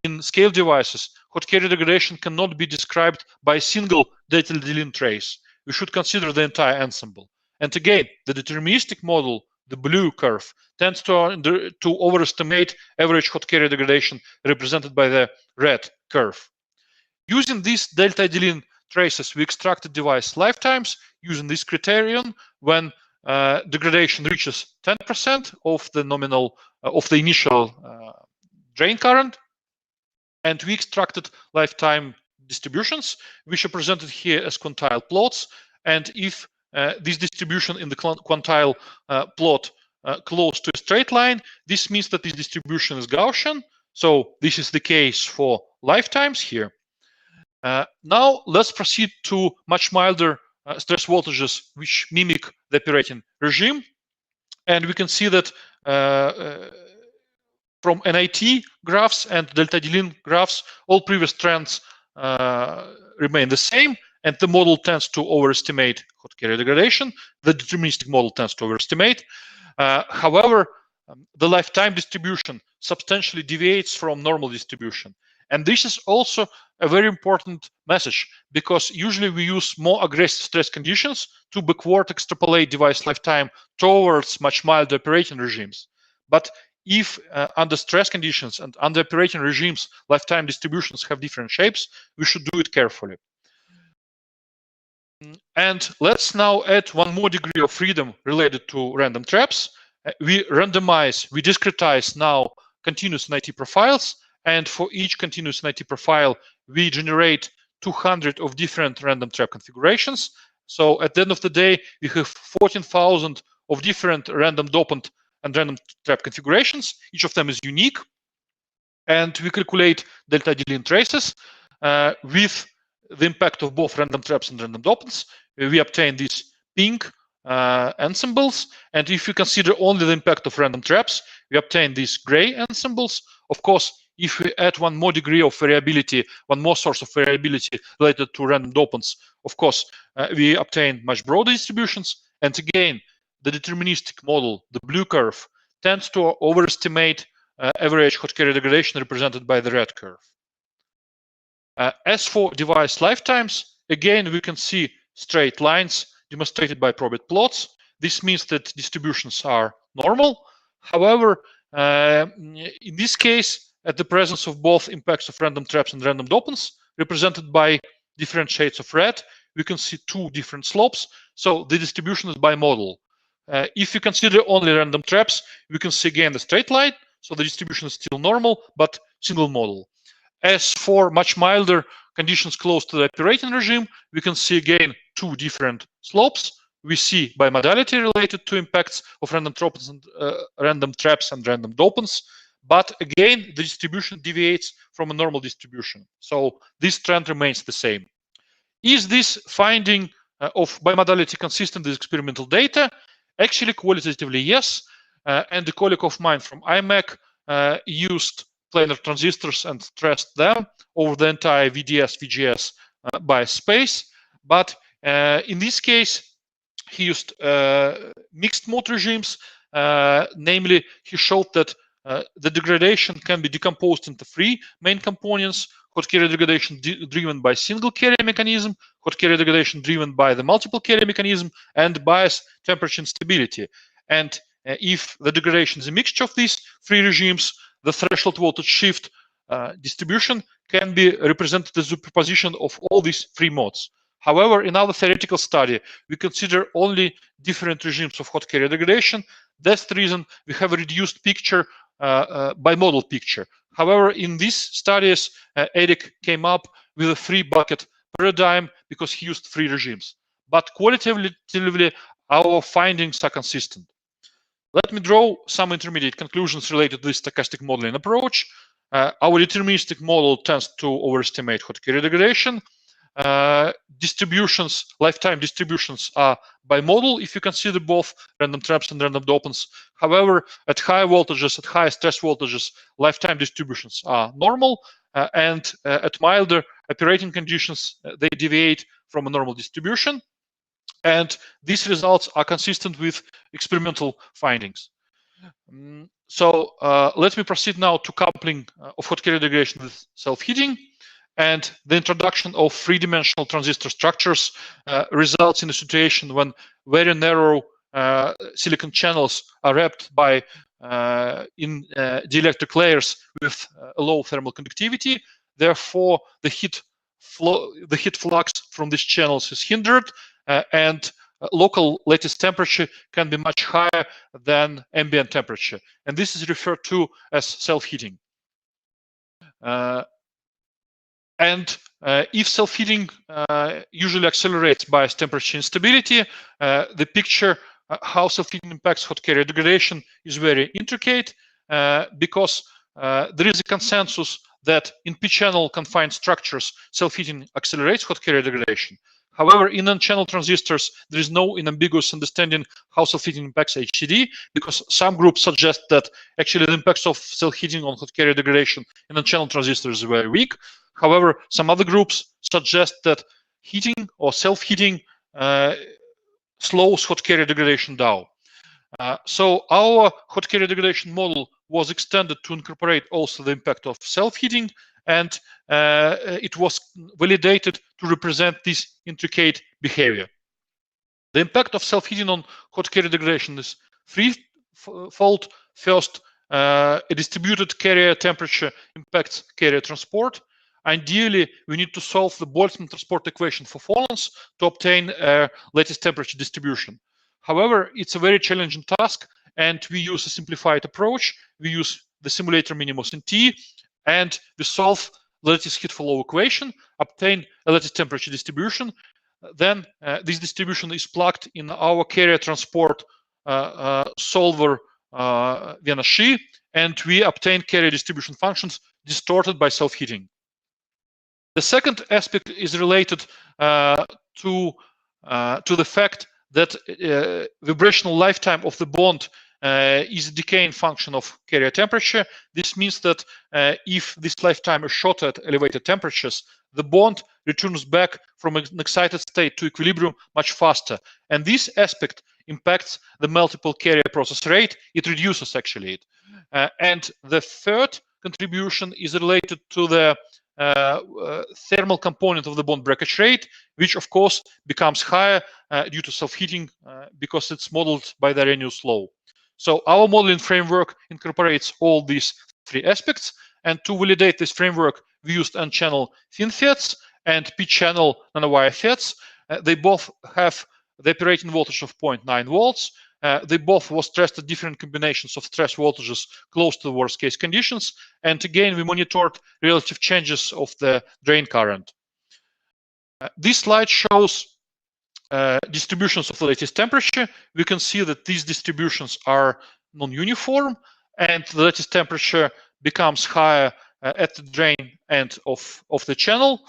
Speaker 2: in scale devices, hot carrier degradation cannot be described by a single delta Deligne trace. We should consider the entire ensemble. And again, the deterministic model, the blue curve, tends to overestimate average hot carrier degradation represented by the red curve. Using these delta Deligne traces, we extracted device lifetimes using this criterion when degradation reaches 10% of the nominal of the initial drain current, and we extracted lifetime distributions, which are presented here as quantile plots. And if this distribution in the quantile plot close to a straight line, this means that this distribution is Gaussian. So this is the case for lifetimes here. Now let's proceed to much milder stress voltages which mimic the operating regime. And we can see that from NIT graphs and delta Deligne graphs, all previous trends remain the same, and the model tends to overestimate hot carrier degradation. The deterministic model tends to overestimate. However, the lifetime distribution substantially deviates from normal distribution. And this is also a very important message, because usually we use more aggressive stress conditions to backward extrapolate device lifetime towards much milder operating regimes. But if under stress conditions and under operating regimes, lifetime distributions have different shapes, we should do it carefully. And let's now add one more degree of freedom related to random traps. We discretize now continuous NIT profiles, and for each continuous NIT profile, we generate 200 of different random trap configurations. So at the end of the day, we have 14,000 of different random dopant and random trap configurations. Each of them is unique. And we calculate delta Deligne traces with the impact of both random traps and random dopants. We obtain these pink ensembles. And if you consider only the impact of random traps, we obtain these gray ensembles. Of course, if we add one more degree of variability, one more source of variability related to random dopants, of course, we obtain much broader distributions. And again, the deterministic model, the blue curve, tends to overestimate average hot carrier degradation represented by the red curve. As for device lifetimes, again, we can see straight lines demonstrated by probit plots. This means that distributions are normal. However, in this case, at the presence of both impacts of random traps and random dopants, represented by different shades of red, we can see two different slopes. So the distribution is bimodal. If you consider only random traps, we can see again the straight line. So the distribution is still normal, but single modal. As for much milder conditions close to the operating regime, we can see again two different slopes. We see bimodality related to impacts of random traps and random dopants. But again, the distribution deviates from a normal distribution. So this trend remains the same. Is this finding of bimodality consistent with experimental data? Actually, qualitatively, yes. And a colleague of mine from IMEC used planar transistors and stressed them over the entire VDS-VGS bias space. But in this case, he used mixed mode regimes. Namely, he showed that the degradation can be decomposed into three main components: hot carrier degradation driven by single carrier mechanism, hot carrier degradation driven by the multiple carrier mechanism, and bias temperature instability. And if the degradation is a mixture of these three regimes, the threshold voltage shift distribution can be represented as a superposition of all these three modes. However, in our theoretical study, we consider only different regimes of hot carrier degradation. That's the reason we have a reduced picture, bimodal picture. However, in these studies, Eric came up with a 3-bucket paradigm because he used 3 regimes. But qualitatively, our findings are consistent. Let me draw some intermediate conclusions related to this stochastic modeling approach. Our deterministic model tends to overestimate hot carrier degradation. Distributions, lifetime distributions are bimodal if you consider both random traps and random dopants. However, at higher voltages, at higher stress voltages, lifetime distributions are normal, and at milder operating conditions, they deviate from a normal distribution. And these results are consistent with experimental findings. So let me proceed now to coupling of hot carrier degradation with self-heating. And the introduction of 3-dimensional transistor structures results in a situation when very narrow silicon channels are wrapped by in dielectric layers with low thermal conductivity. Therefore, the heat flux from these channels is hindered, and local lattice temperature can be much higher than ambient temperature. And this is referred to as self-heating. And if self-heating usually accelerates bias temperature instability, the picture how self-heating impacts hot carrier degradation is very intricate because there is a consensus that in p-channel confined structures, self-heating accelerates hot carrier degradation. However, in n-channel transistors, there is no unambiguous understanding how self-heating impacts HCD, because some groups suggest that actually the impacts of self-heating on hot carrier degradation in n-channel transistors is very weak. However, some other groups suggest that heating or self-heating slows hot carrier degradation down. So our hot carrier degradation model was extended to incorporate also the impact of self-heating, and it was validated to represent this intricate behavior. The impact of self-heating on hot carrier degradation is threefold. First, a distributed carrier temperature impacts carrier transport. Ideally, we need to solve the Boltzmann transport equation for phonons to obtain a lattice temperature distribution. However, it's a very challenging task, and we use a simplified approach. We use the simulator minimos in T, and we solve the lattice heat flow equation, obtain a lattice temperature distribution. Then this distribution is plugged in our carrier transport solver Vienna-Shi, and we obtain carrier distribution functions distorted by self-heating. The second aspect is related to the fact that vibrational lifetime of the bond is a decaying function of carrier temperature. This means that if this lifetime is short at elevated temperatures, the bond returns back from an excited state to equilibrium much faster. And this aspect impacts the multiple carrier process rate. It reduces actually it. And the third contribution is related to the thermal component of the bond breakage rate, which of course becomes higher due to self-heating because it's modeled by the Arrhenius law. So our modeling framework incorporates all these three aspects, and to validate this framework, we used n-channel thin FETs and p-channel nanowire FETs. They both have the operating voltage of 0.9 volts. They both were stressed at different combinations of stress voltages close to the worst case conditions. And again, we monitored relative changes of the drain current. This slide shows distributions of the lattice temperature. We can see that these distributions are non-uniform, and the lattice temperature becomes higher at the drain end of the channel.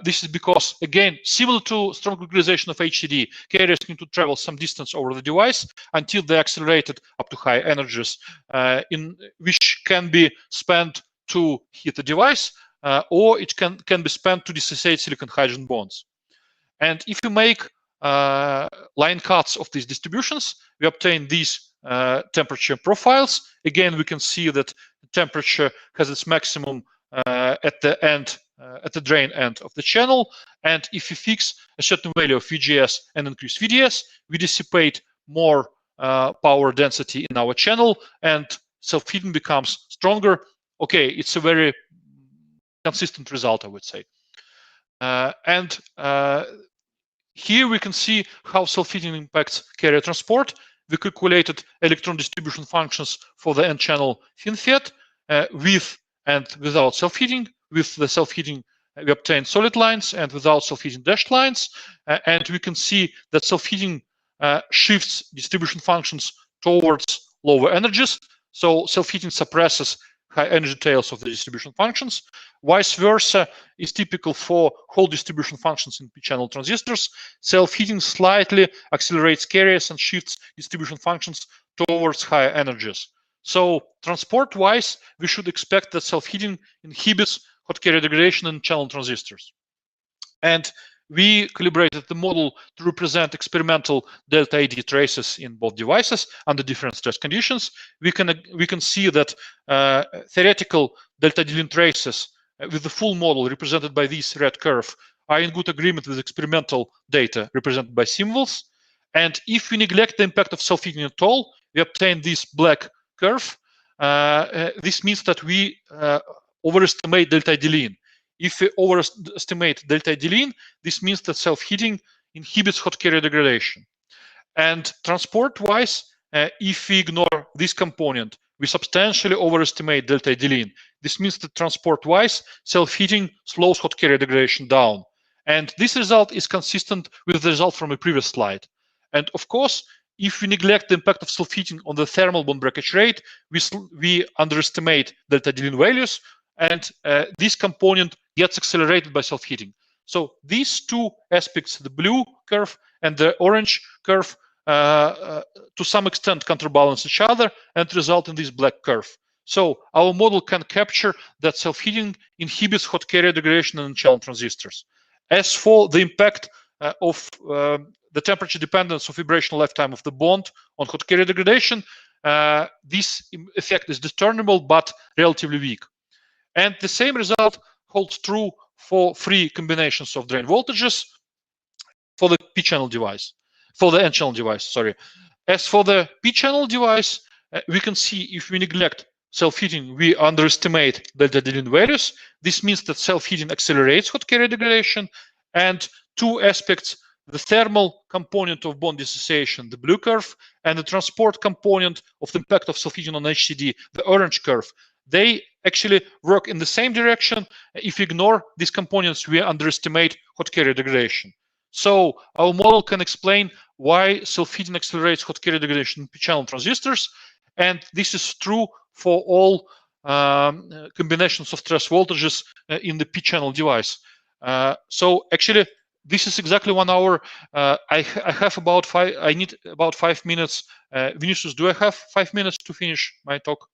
Speaker 2: This is because, again, similar to strong localization of HCD, carriers need to travel some distance over the device until they're accelerated up to high energies, in which can be spent to heat the device, or it can be spent to dissociate silicon-hydrogen bonds. And if you make line cuts of these distributions, we obtain these temperature profiles. Again, we can see that the temperature has its maximum at the end, at the drain end of the channel. And if you fix a certain value of VGS and increase VDS, we dissipate more power density in our channel, and self-heating becomes stronger. Okay, it's a very consistent result, I would say. Here we can see how self-heating impacts carrier transport. we calculated electron distribution functions for the n-channel FinFET with and without self-heating. With the self-heating, we obtained solid lines, and without self-heating, dashed lines. And we can see that self-heating shifts distribution functions towards lower energies. So self-heating suppresses high energy tails of the distribution functions. Vice versa is typical for whole distribution functions in p-channel transistors. Self-heating slightly accelerates carriers and shifts distribution functions towards higher energies. So transport-wise, we should expect that self-heating inhibits hot carrier degradation in channel transistors. And we calibrated the model to represent experimental delta ID traces in both devices under different stress conditions. We can see that theoretical delta D traces with the full model represented by this red curve are in good agreement with experimental data represented by symbols. And if we neglect the impact of self-heating at all, we obtain this black curve. This means that we overestimate delta D-lean. If we overestimate delta D-lean, this means that self-heating inhibits hot carrier degradation. And transport-wise, if we ignore this component, we substantially overestimate delta D-lean. This means that transport-wise, self-heating slows hot carrier degradation down. And this result is consistent with the result from a previous slide. And of course, if we neglect the impact of self-heating on the thermal bond breakage rate, we underestimate delta D-lean values, and this component gets accelerated by self-heating. So these two aspects, the blue curve and the orange curve, to some extent counterbalance each other and result in this black curve. So our model can capture that self-heating inhibits hot carrier degradation in channel transistors. As for the impact of the temperature dependence of vibrational lifetime of the bond on hot carrier degradation, this effect is discernible but relatively weak. And the same result holds true for free combinations of drain voltages for the p-channel device, for the n-channel device, sorry. As for the p-channel device, we can see if we neglect self-heating, we underestimate delta D-lean values. This means that self-heating accelerates hot carrier degradation. And two aspects, the thermal component of bond dissociation, the blue curve, and the transport component of the impact of self-heating on HCD, the orange curve, they actually work in the same direction. If we ignore these components, we underestimate hot carrier degradation. So our model can explain why self-heating accelerates hot carrier degradation in p-channel transistors. And this is true for all combinations of stress voltages in the p-channel device. So actually, this is exactly 1 hour. I have about I need about 5 minutes. Vinicius, do I have 5 minutes to finish my talk?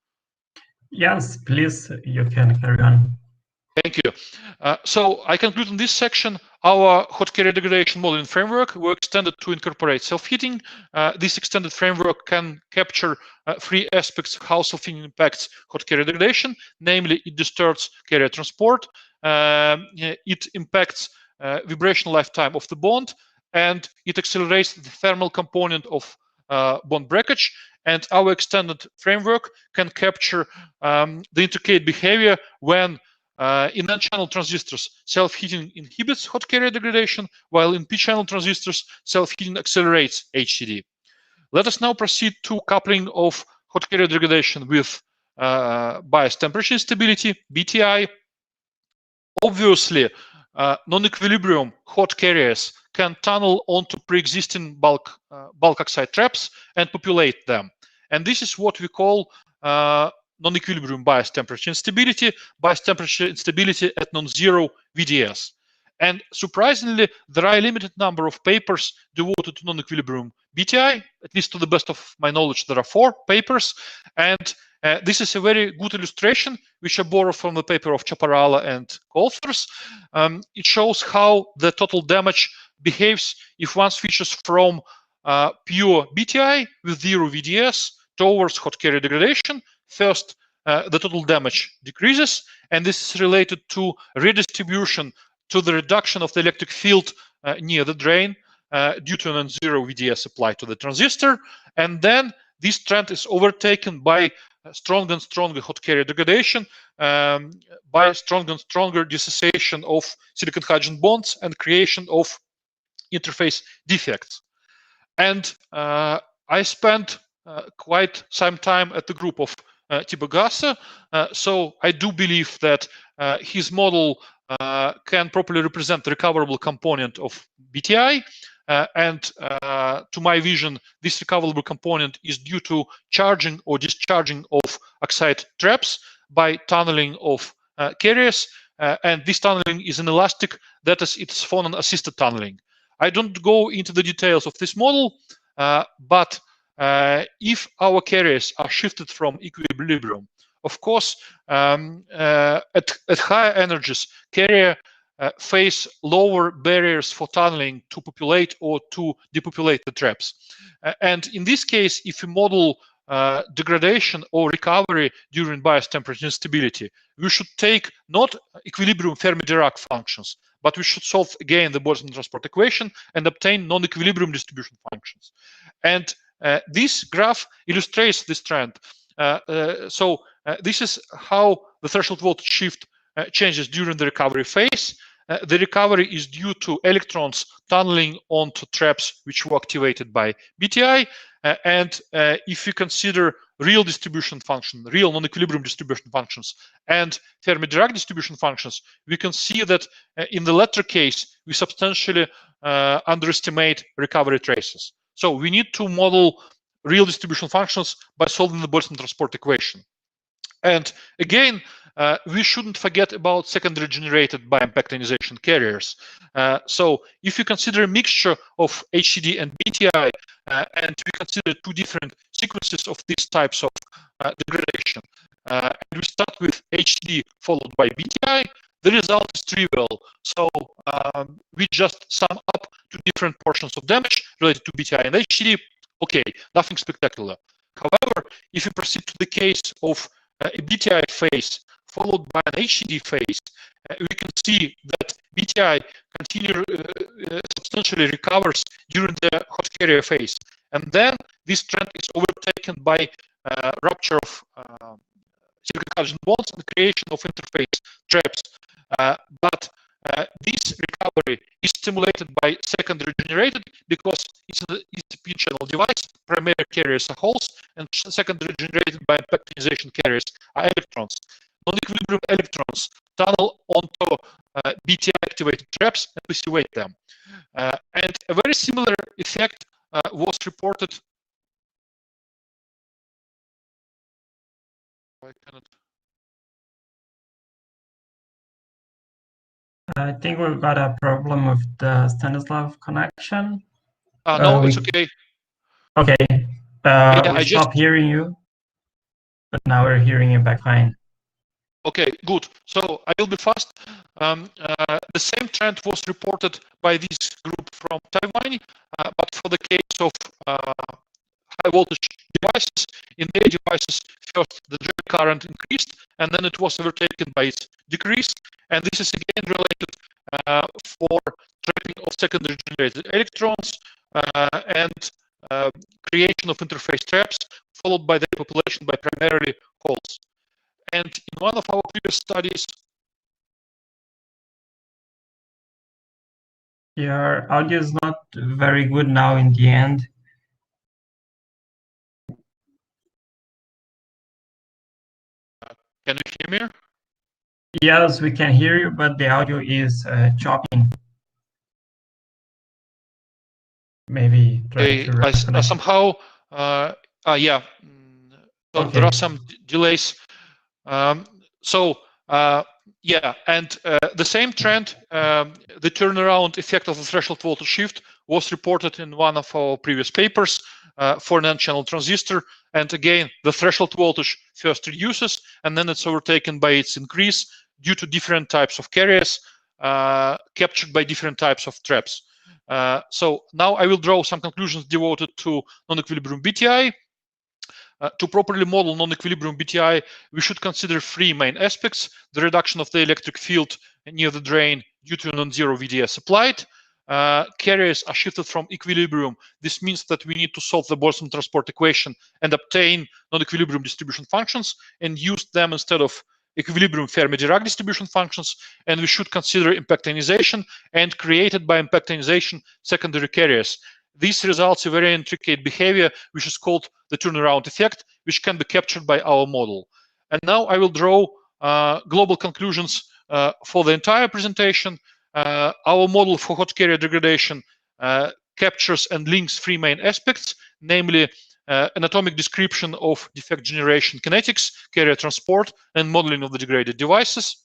Speaker 1: Yes, please, you can carry on.
Speaker 2: Thank you. So I conclude in this section, our hot carrier degradation modeling framework were extended to incorporate self-heating. This extended framework can capture 3 aspects how self-heating impacts hot carrier degradation. Namely, it disturbs carrier transport, it impacts vibrational lifetime of the bond, and it accelerates the thermal component of bond breakage. And our extended framework can capture the intercalate behavior when in n-channel transistors, self-heating inhibits hot carrier degradation, while in p-channel transistors, self-heating accelerates HCD. Let us now proceed to coupling of hot carrier degradation with bias temperature instability, BTI. Obviously, non-equilibrium hot carriers can tunnel onto pre-existing bulk oxide traps and populate them. And this is what we call non-equilibrium bias temperature instability at non-zero VDS. And surprisingly, there are a limited number of papers devoted to non-equilibrium BTI. At least to the best of my knowledge, there are 4 papers. And this is a very good illustration, which I borrow from the paper of Chaparral and co-authors. It shows how the total damage behaves if one switches from pure BTI with 0 VDS towards hot carrier degradation. First, the total damage decreases, and this is related to redistribution to the reduction of the electric field near the drain due to a non-zero VDS applied to the transistor. And then this trend is overtaken by stronger and stronger hot carrier degradation, by stronger and stronger dissociation of silicon hydrogen bonds and creation of interface defects. And I spent quite some time at the group of Tyaginov, so I do believe that his model can properly represent the recoverable component of BTI, and to my vision, this recoverable component is due to charging or discharging of oxide traps by tunneling of carriers, and this tunneling is inelastic, that is, it's phonon-assisted tunneling. I don't go into the details of this model, but if our carriers are shifted from equilibrium, of course, at higher energies, carrier face lower barriers for tunneling to populate or to depopulate the traps. And in this case, if you model degradation or recovery during bias temperature instability, we should take not equilibrium Fermi-Dirac functions, but we should solve again the Boltzmann transport equation and obtain non-equilibrium distribution functions. And this graph illustrates this trend. This is how the threshold voltage shift changes during the recovery phase. The recovery is due to electrons tunneling onto traps which were activated by BTI. And if you consider real distribution function, real non-equilibrium distribution functions, and Fermi-Dirac distribution functions, we can see that in the latter case, we substantially underestimate recovery traces. So we need to model real distribution functions by solving the Boltzmann transport equation. And again, we shouldn't forget about secondary generated by impact ionization carriers. So if you consider a mixture of HCD and BTI, and we consider two different sequences of these types of degradation, and we start with HCD followed by BTI, the result is trivial. So we just sum up two different portions of damage related to BTI and HCD. Okay, nothing spectacular. However, if you proceed to the case of a BTI phase followed by an HCD phase, we can see that BTI substantially recovers during the hot carrier phase. And then this trend is overtaken by rupture of silicon hydrogen bonds and creation of interface traps. But this recovery is stimulated by secondary generated because it's a p-channel device. Primary carriers are holes, and secondary generated by impact ionization carriers are electrons. Non-equilibrium electrons tunnel onto BTI-activated traps and passivate them. And a very similar effect was reported. I cannot.
Speaker 1: I think we've got a problem with the Stanislav connection.
Speaker 2: No, it's okay.
Speaker 1: Okay.
Speaker 2: Yeah,
Speaker 1: we stopped hearing you, but now we're hearing you back fine.
Speaker 2: Okay, good. So I will be fast. The same trend was reported by this group from Taiwan, but for the case of high voltage devices, in their devices, first the drain current increased, and then it was overtaken by its decrease. And this is again related for trapping of secondary generated electrons and creation of interface traps, followed by the population by primarily holes. And in one of our previous studies,
Speaker 1: your audio is not very good now in the end.
Speaker 2: Can you hear me?
Speaker 1: Yes, we can hear you, but the audio is chopping. Maybe try to reconnect.
Speaker 2: Somehow, yeah, so okay. There are some delays. Yeah, and the same trend, the turnaround effect of the threshold voltage shift was reported in one of our previous papers for an n-channel transistor. And again, the threshold voltage first reduces, and then it's overtaken by its increase due to different types of carriers captured by different types of traps. So now I will draw some conclusions devoted to non-equilibrium BTI. To properly model non-equilibrium BTI, we should consider three main aspects: the reduction of the electric field near the drain due to non-zero VDS applied. Carriers are shifted from equilibrium. This means that we need to solve the Boltzmann transport equation and obtain non-equilibrium distribution functions and use them instead of equilibrium Fermi-Dirac distribution functions. And we should consider impact ionization and created by impact ionization secondary carriers. this results in very intricate behavior, which is called the turnaround effect, which can be captured by our model. And now I will draw global conclusions for the entire presentation. Our model for hot carrier degradation captures and links three main aspects, namely anatomic description of defect generation kinetics, carrier transport, and modeling of the degraded devices.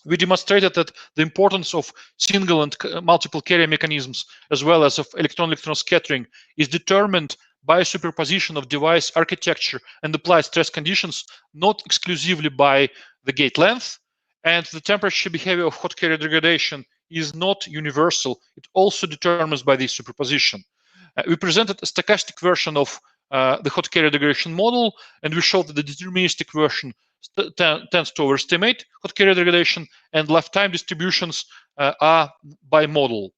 Speaker 2: We demonstrated that the importance of single and multiple carrier mechanisms, as well as of electron-electron scattering, is determined by a superposition of device architecture and applied stress conditions, not exclusively by the gate length. And the temperature behavior of hot carrier degradation is not universal. It also determines by this superposition. We presented a stochastic version of the hot carrier degradation model, and we showed that the deterministic version tends to overestimate hot carrier degradation, and lifetime distributions are by model.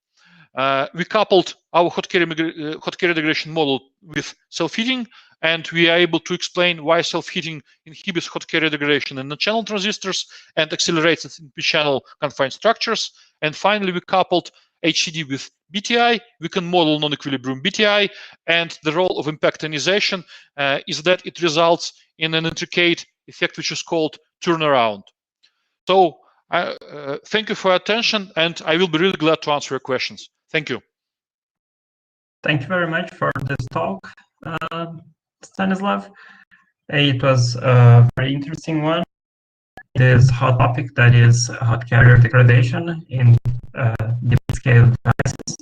Speaker 2: We coupled our hot carrier degradation model with self-heating, and we are able to explain why self-heating inhibits hot carrier degradation in n-channel transistors and accelerates it in p-channel confined structures. And finally, we coupled HCD with BTI. We can model non-equilibrium BTI, and the role of impact ionization is that it results in an intricate effect which is called turnaround. So thank you for your attention, and I will be really glad to answer your questions. Thank you.
Speaker 1: Thank you very much for this talk, Stanislav. It was a very interesting one. This hot topic that is hot carrier degradation in deep scale devices.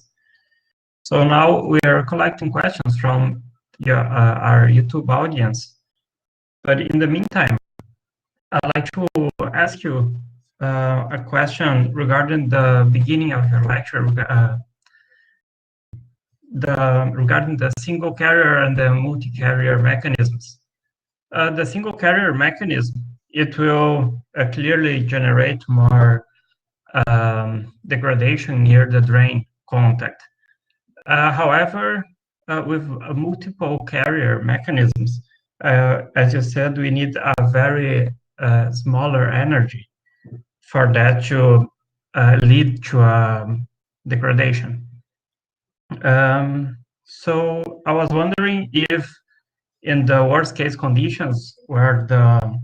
Speaker 1: So now we are collecting questions from our YouTube audience. But in the meantime, I'd like to ask you a question regarding the beginning of your lecture, regarding the single carrier and the multi-carrier mechanisms. The single carrier mechanism, it will clearly generate more degradation near the drain contact. However, with multiple carrier mechanisms, as you said, we need a very smaller energy for that to lead to degradation. So I was wondering if in the worst case conditions where the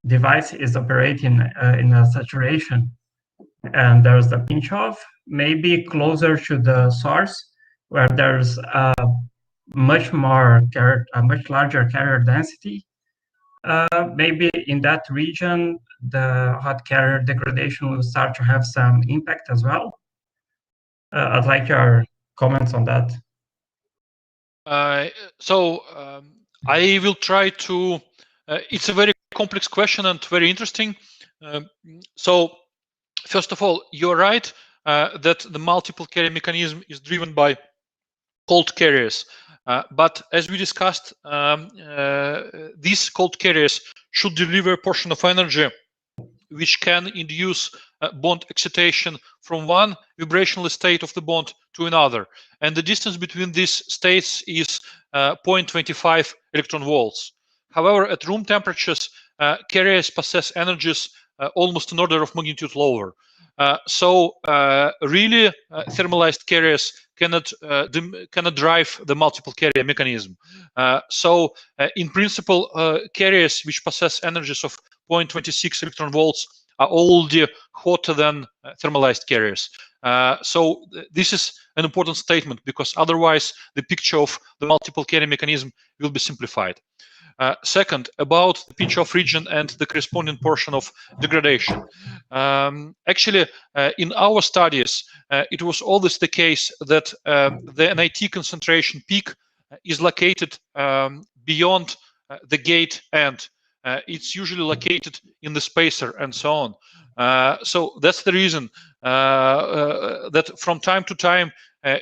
Speaker 1: device is operating in a saturation and there's a pinch off, maybe closer to the source where there's a much larger carrier density, maybe in that region the hot carrier degradation will start to have some impact as well. I'd like your comments on that.
Speaker 2: I will try to, it's a very complex question and very interesting. So first of all, you're right that the multiple carrier mechanism is driven by cold carriers. But as we discussed, these cold carriers should deliver a portion of energy which can induce bond excitation from one vibrational state of the bond to another. And the distance between these states is 0.25 electron volts. However, at room temperatures, carriers possess energies almost an order of magnitude lower. So really, thermalized carriers cannot drive the multiple carrier mechanism. So in principle, carriers which possess energies of 0.26 electron volts are already hotter than thermalized carriers. So this is an important statement, because otherwise the picture of the multiple carrier mechanism will be simplified. Second, about the pinch-off region and the corresponding portion of degradation. Actually, in our studies, it was always the case that the NIT concentration peak is located beyond the gate end. It's usually located in the spacer and so on. So that's the reason that from time to time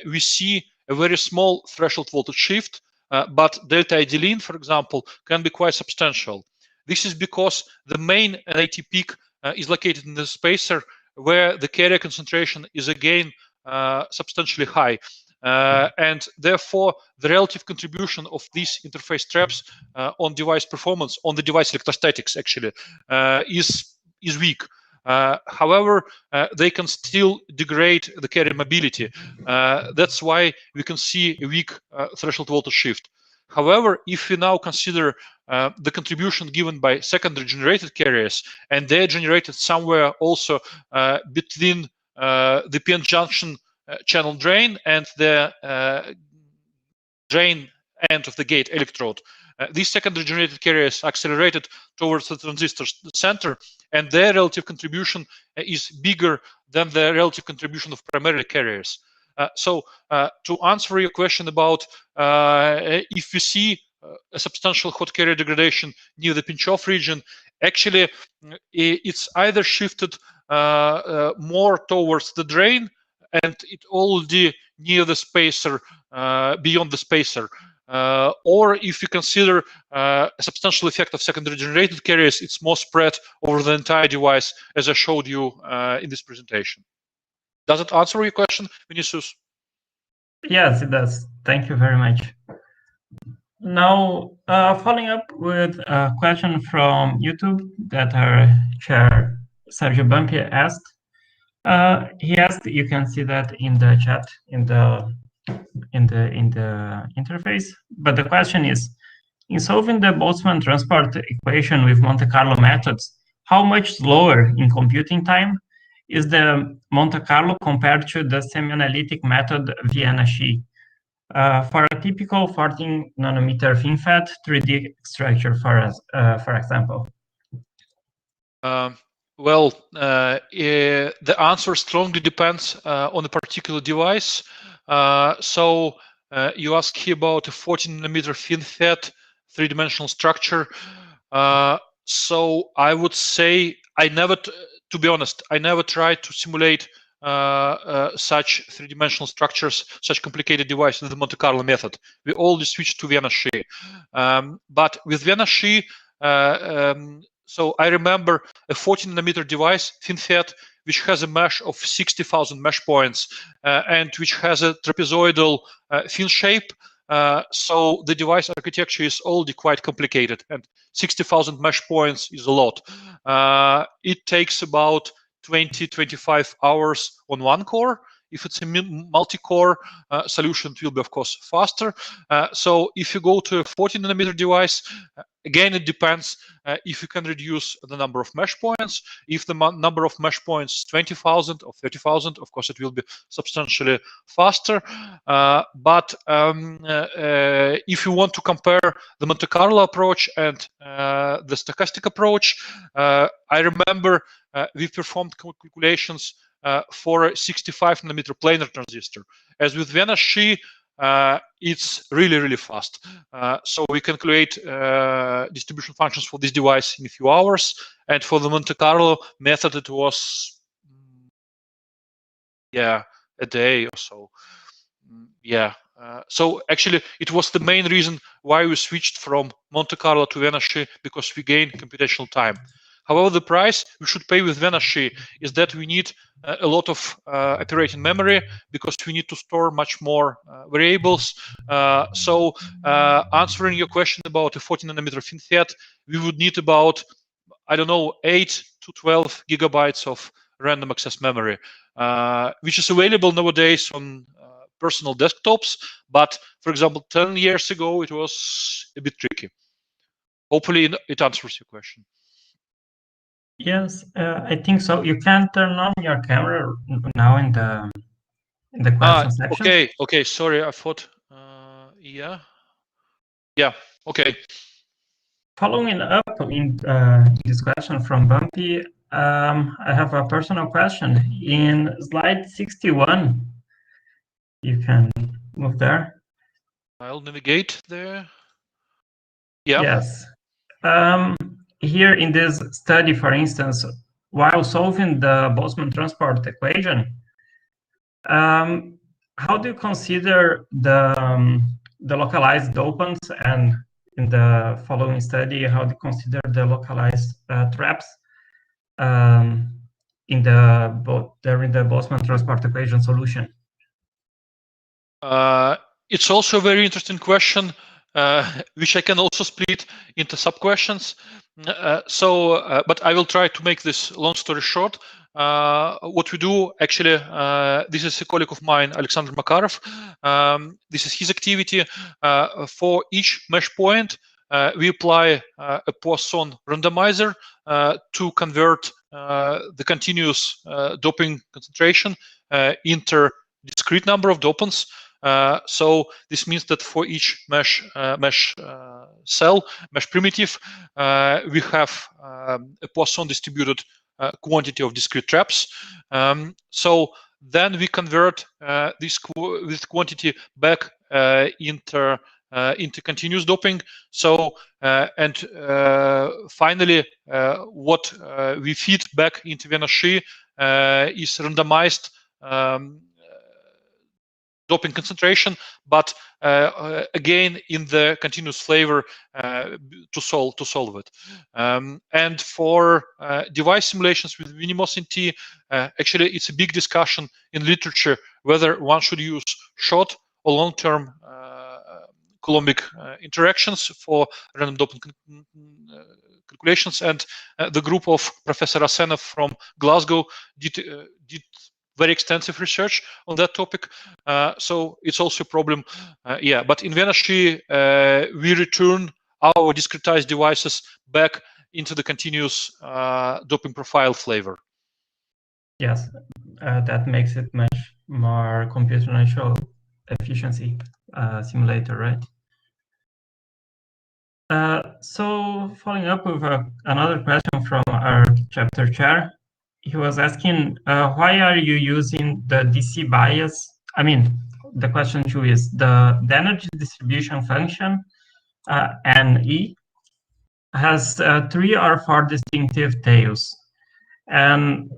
Speaker 2: we see a very small threshold voltage shift, but delta ideline, for example, can be quite substantial. This is because the main NIT peak is located in the spacer, where the carrier concentration is again substantially high. And therefore, the relative contribution of these interface traps on device performance, on the device electrostatics actually, is weak. However, they can still degrade the carrier mobility. That's why we can see a weak threshold voltage shift. However, if we now consider the contribution given by secondary generated carriers, and they're generated somewhere also between the PN junction channel drain and the drain end of the gate electrode. These secondary generated carriers accelerated towards the transistor center, and their relative contribution is bigger than the relative contribution of primary carriers. So to answer your question about if we see a substantial hot carrier degradation near the pinch-off region, actually it's either shifted more towards the drain, and it already near the spacer, beyond the spacer. Or if you consider a substantial effect of secondary generated carriers, it's more spread over the entire device, as I showed you in this presentation. Does it answer your question, Vinicius?
Speaker 1: Yes, it does. Thank you very much. Now, following up with a question from YouTube that our chair, Sergio Bumpy, asked. He asked, you can see that in the chat, in the interface, but the question is, in solving the Boltzmann transport equation with Monte Carlo methods, how much slower in computing time is the Monte Carlo compared to the semi-analytic method Vienna-Xi? For a typical 14 nanometer FinFET 3D structure, for example?
Speaker 2: Well, the answer strongly depends on a particular device. So you ask here about a 14 nanometer FinFET three-dimensional structure. So I would say to be honest, I never tried to simulate such three-dimensional structures, such complicated devices with the Monte Carlo method. We always switched to Vienna-Xi. But with Vienna-Xi, so I remember a 14 nanometer device, FinFET, which has a mesh of 60,000 mesh points and which has a trapezoidal fin shape. So the device architecture is already quite complicated, and 60,000 mesh points is a lot. It takes about 20-25 hours on one core. If it's a multi-core solution, it will be, of course, faster. So if you go to a 14 nanometer device, again, it depends if you can reduce the number of mesh points. If the number of mesh points is 20,000 or 30,000, of course, it will be substantially faster. But if you want to compare the Monte Carlo approach and the stochastic approach, I remember we performed calculations for a 65 nanometer planar transistor. As with Vienna-Xi, it's really, really fast. So we calculate distribution functions for this device in a few hours. And for the Monte Carlo method, it was, a day or so. So actually, it was the main reason why we switched from Monte Carlo to Vienna-Xi, because we gained computational time. However, the price we should pay with Vienna-Xi is that we need a lot of operating memory, because we need to store much more variables. So answering your question about a 14 nanometer FinFET, we would need about, I don't know, 8 to 12 gigabytes of random access memory, which is available nowadays on personal desktops. But for example, 10 years ago, it was a bit tricky. Hopefully it answers your question.
Speaker 1: Yes, I think so. You can turn on your camera now in the question section.
Speaker 2: Okay. Sorry, I thought. Okay.
Speaker 1: Following up in this question from Bumpy, I have a personal question. In slide 61, you can move there.
Speaker 2: I'll navigate there. Yeah.
Speaker 1: Yes. Here in this study, for instance, while solving the Boltzmann transport equation, how do you consider the localized dopants, and in the following study, how do you consider the localized traps during the Boltzmann transport equation solution?
Speaker 2: It's also a very interesting question, which I can also split into sub-questions. But I will try to make this long story short. What we do actually, this is a colleague of mine, Alexander Makarov. This is his activity. For each mesh point, we apply a Poisson randomizer to convert the continuous doping concentration into discrete number of dopants. So this means that for each mesh cell, mesh primitive, we have a Poisson distributed quantity of discrete traps. So then we convert this quantity back into continuous doping. So and finally, what we feed back into Venashi is randomized doping concentration, but again in the continuous flavor to solve it. And for device simulations with minimos T, actually it's a big discussion in literature whether one should use short or long-term Coulombic interactions for random doping calculations. And the group of Professor Asenov from Glasgow did very extensive research on that topic. So it's also a problem. Yeah, but in Venashi, we return our discretized devices back into the continuous doping profile flavor.
Speaker 1: Yes, that makes it much more computational efficiency simulator, right? So following up with another question from our chapter chair, he was asking, why are you using the DC bias? I mean, the question two is the energy distribution function, NE, has 3 or 4 distinctive tails. And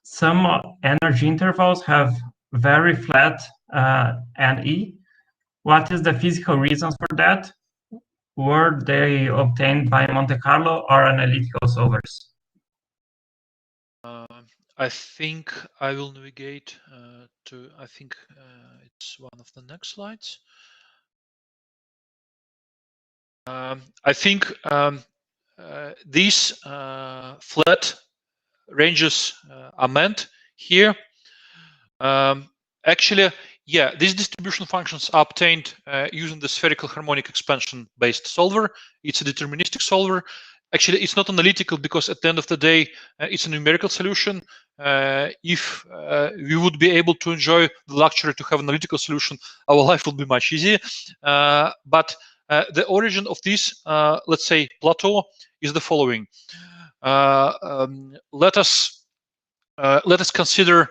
Speaker 1: some energy intervals have very flat NE. What is the physical reasons for that? Were they obtained by Monte Carlo or analytical solvers?
Speaker 2: I think I will navigate to, I think it's one of the next slides. I think these flat ranges are meant here. Actually, yeah, these distribution functions are obtained using the spherical harmonic expansion based solver. It's a deterministic solver. Actually, it's not analytical because at the end of the day, it's a numerical solution. If we would be able to enjoy the luxury to have an analytical solution, our life would be much easier. But the origin of this, let's say, plateau is the following. Let us consider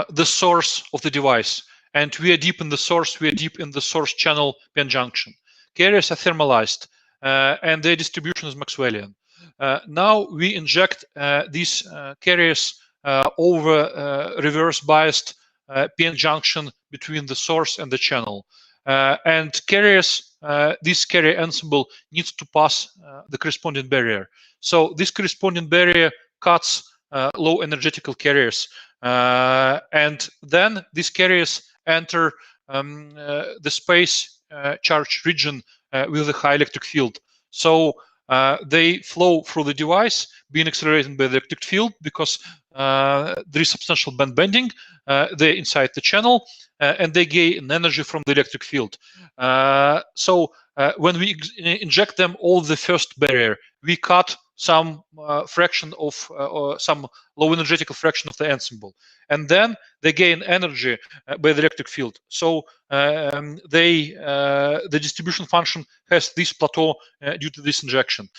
Speaker 2: the source of the device, and we are deep in the source. We are deep in the source channel p-n junction. Carriers are thermalized, and their distribution is Maxwellian. Now we inject these carriers over reverse biased p-n junction between the source and the channel. And carriers, this carrier ensemble needs to pass the corresponding barrier. So this corresponding barrier cuts low energetical carriers. And then these carriers enter the space charge region with a high electric field. So they flow through the device, being accelerated by the electric field because there is substantial band bending. They're inside the channel, and they gain energy from the electric field. So when we inject them all the first barrier, we cut some fraction of or some low energetical fraction of the ensemble, and then they gain energy by the electric field. So the distribution function has this plateau due to this injection,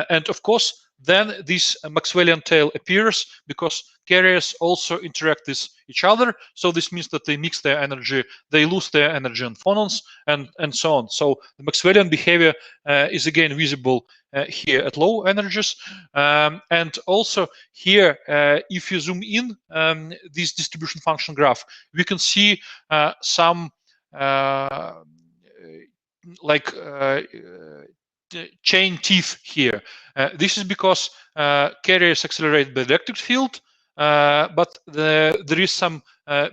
Speaker 2: and of course then this Maxwellian tail appears because carriers also interact with each other. So this means that they mix their energy, they lose their energy on phonons, and so on. So the Maxwellian behavior is again visible here at low energies. And also here, if you zoom in this distribution function graph, we can see some chain teeth here. This is because carriers accelerate by the electric field, but there is some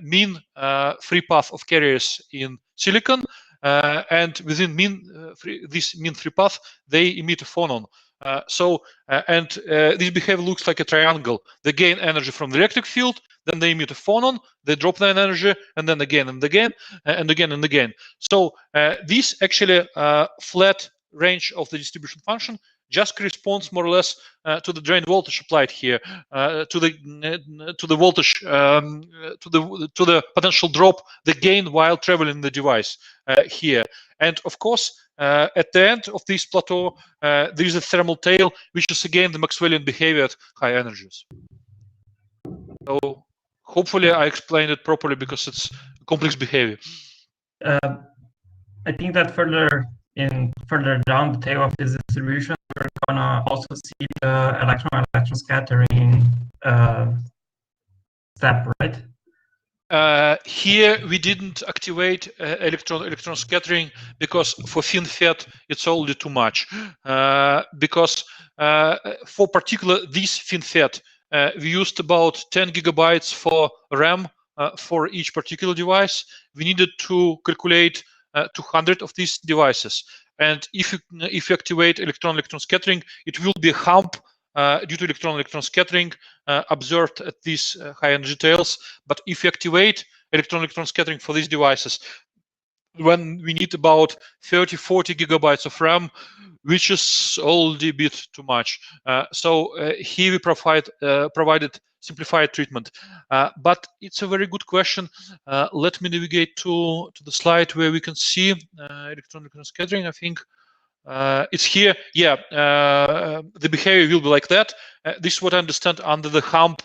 Speaker 2: mean free path of carriers in silicon, and within this mean free path, they emit a phonon. This behavior looks like a triangle. They gain energy from the electric field, then they emit a phonon, they drop their energy, and then again and again, and again and again. So this actually flat range of the distribution function just corresponds more or less to the drain voltage applied here, to the voltage, to the potential drop, the gain while traveling the device here. And of course, at the end of this plateau, there is a thermal tail, which is again the Maxwellian behavior at high energies. So hopefully I explained it properly, because it's complex behavior.
Speaker 1: I think that further down the tail of this distribution, we're gonna also see the electron scattering step, right?
Speaker 2: Here we didn't activate electron scattering, because for FinFET it's already too much. Because for particular this FinFET, we used about 10 gigabytes for RAM for each particular device. We needed to calculate 200 of these devices, and if you activate electron scattering, it will be a hump due to electron scattering observed at these high energy tails. But if you activate electron scattering for these devices, when we need about 30-40 gigabytes of RAM, which is already a bit too much. So here we provided simplified treatment. But it's a very good question. Let me navigate to the slide where we can see electron scattering. I think it's here. Yeah, the behavior will be like that. This is what I understand under the hump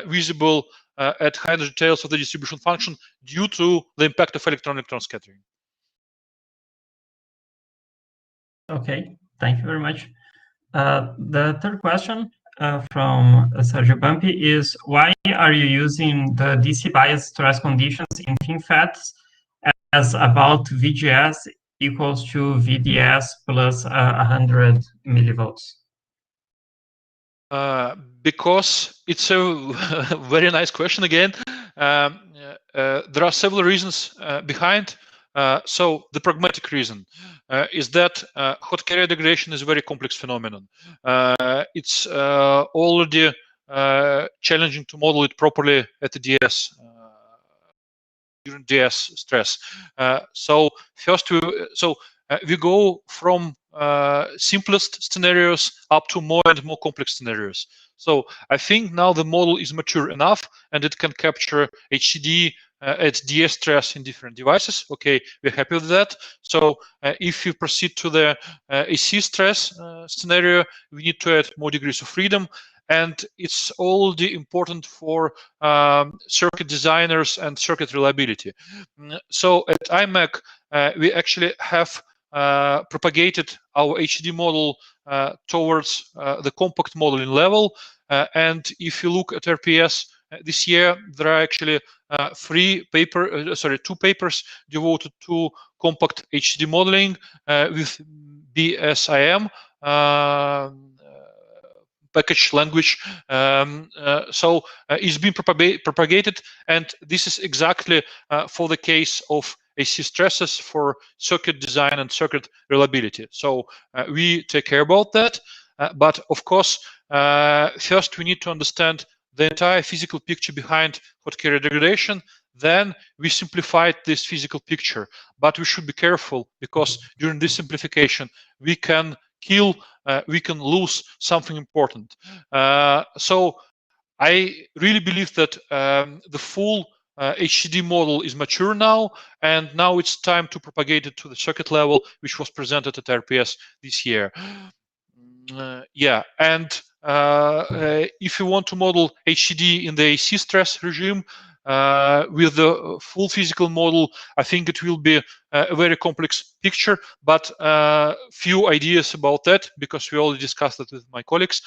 Speaker 2: visible at high energy tails of the distribution function due to the impact of electron scattering.
Speaker 1: Okay, thank you very much. The third question from Sergio Bampi is, why are you using the DC bias stress conditions in FinFETs as about VGS equals to VDS plus 100 millivolts?
Speaker 2: Because it's a very nice question again. There are several reasons behind. So the pragmatic reason is that hot carrier degradation is a very complex phenomenon. It's already challenging to model it properly at the DS during DS stress. So first, we go from simplest scenarios up to more and more complex scenarios. So I think now the model is mature enough, and it can capture HCD at DS stress in different devices. Okay, we're happy with that. So if you proceed to the AC stress scenario, we need to add more degrees of freedom. And it's already important for circuit designers and circuit reliability. So at IMEC, we actually have propagated our HCD model towards the compact modeling level. And if you look at RPS this year, there are actually two papers devoted to compact HCD modeling with BSIM package language. So it's been propagated, and this is exactly for the case of AC stresses for circuit design and circuit reliability. So we take care about that. But of course, first we need to understand the entire physical picture behind hot carrier degradation. Then we simplified this physical picture. But we should be careful, because during this simplification, we can lose something important. So I really believe that the full HCD model is mature now, and now it's time to propagate it to the circuit level, which was presented at RPS this year. Yeah, and if you want to model HCD in the AC stress regime with the full physical model, I think it will be a very complex picture, but few ideas about that, because we already discussed it with my colleagues.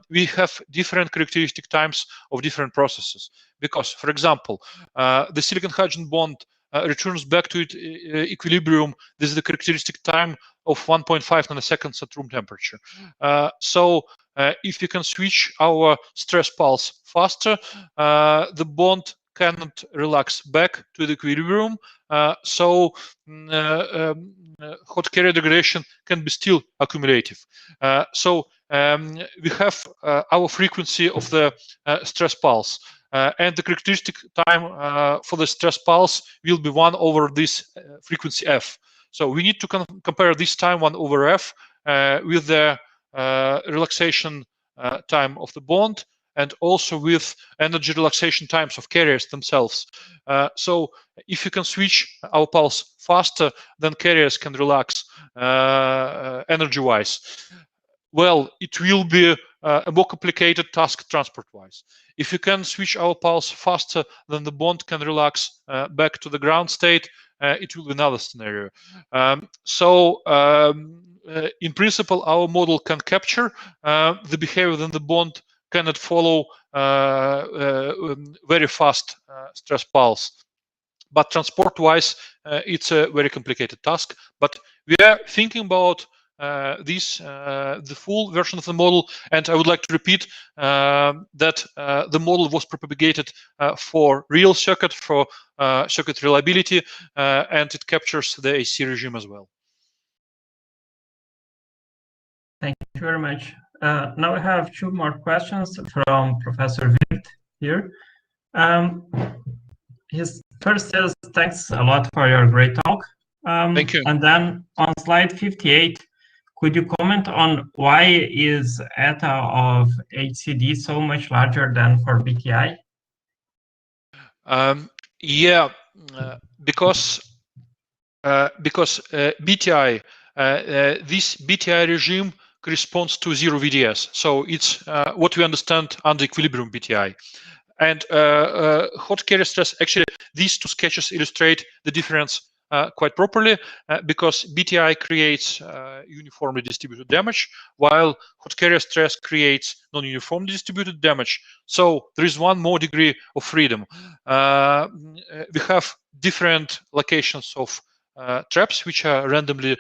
Speaker 2: We have different characteristic times of different processes, because, for example, the silicon hydrogen bond returns back to its equilibrium. This is the characteristic time of 1.5 nanoseconds at room temperature. So if we can switch our stress pulse faster, the bond cannot relax back to the equilibrium, so hot carrier degradation can be still accumulative. So we have our frequency of the stress pulse, and the characteristic time for the stress pulse will be 1 over this frequency f. So we need to compare this time 1 over f with the relaxation time of the bond, and also with energy relaxation times of carriers themselves. So if you can switch our pulse faster, then carriers can relax energy-wise. Well, it will be a more complicated task transport-wise. If you can switch our pulse faster than the bond can relax back to the ground state, it will be another scenario. In principle, our model can capture the behavior within the bond, cannot follow very fast stress pulse. But transport-wise, it's a very complicated task. But we are thinking about the full version of the model, and I would like to repeat that the model was propagated for real circuit, for circuit reliability, and it captures the AC regime as well.
Speaker 1: Thank you very much. Now we have 2 more questions from Professor Wirt here. His first says, thanks a lot for your great talk.
Speaker 2: Thank you.
Speaker 1: And then on slide 58, could you comment on why is eta of HCD so much larger than for BTI?
Speaker 2: Yeah, because BTI, this BTI regime corresponds to 0 VDS. So it's what we understand under equilibrium BTI. And hot carrier stress, actually, these 2 sketches illustrate the difference quite properly, because BTI creates uniformly distributed damage, while hot carrier stress creates non-uniformly distributed damage. So there is 1 more degree of freedom. We have different locations of traps, which are randomly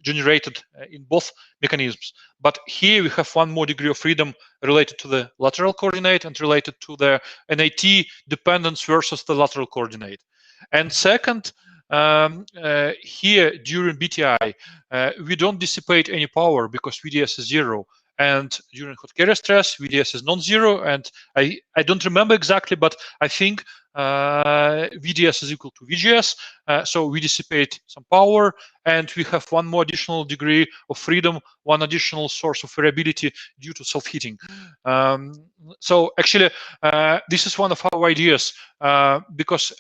Speaker 2: generated in both mechanisms. But here we have 1 more degree of freedom related to the lateral coordinate and related to the NAT dependence versus the lateral coordinate. And second, here during BTI, we don't dissipate any power because VDS is 0. And during hot carrier stress, VDS is non-zero. And I don't remember exactly, but I think VDS is equal to VGS. So we dissipate some power, and we have 1 more additional degree of freedom, 1 additional source of variability due to self-heating. So actually, this is one of our ideas, because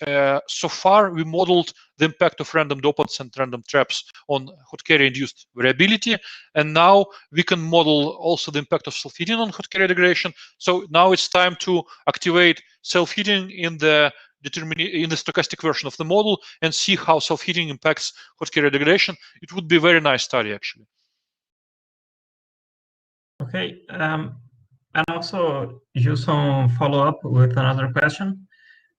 Speaker 2: so far we modeled the impact of random dopants and random traps on hot carrier-induced variability, and now we can model also the impact of self-heating on hot carrier degradation. So now it's time to activate self-heating in the stochastic version of the model and see how self-heating impacts hot carrier degradation. It would be a very nice study, actually.
Speaker 1: Okay, and also use some follow-up with another question.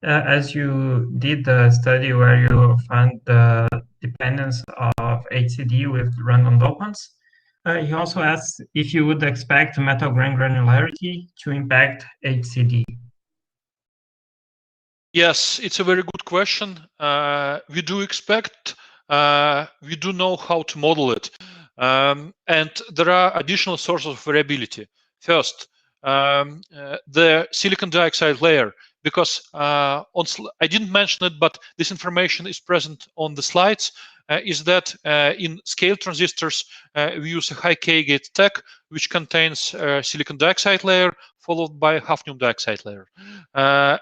Speaker 1: As you did the study where you found the dependence of HCD with random dopants, he also asks if you would expect metal grain granularity to impact HCD.
Speaker 2: Yes, it's a very good question. We do expect, we do know how to model it. And there are additional sources of variability. First, the silicon dioxide layer, because I didn't mention it, but this information is present on the slides, is that in scale transistors, we use a high K-gate stack, which contains a silicon dioxide layer, followed by a hafnium dioxide layer.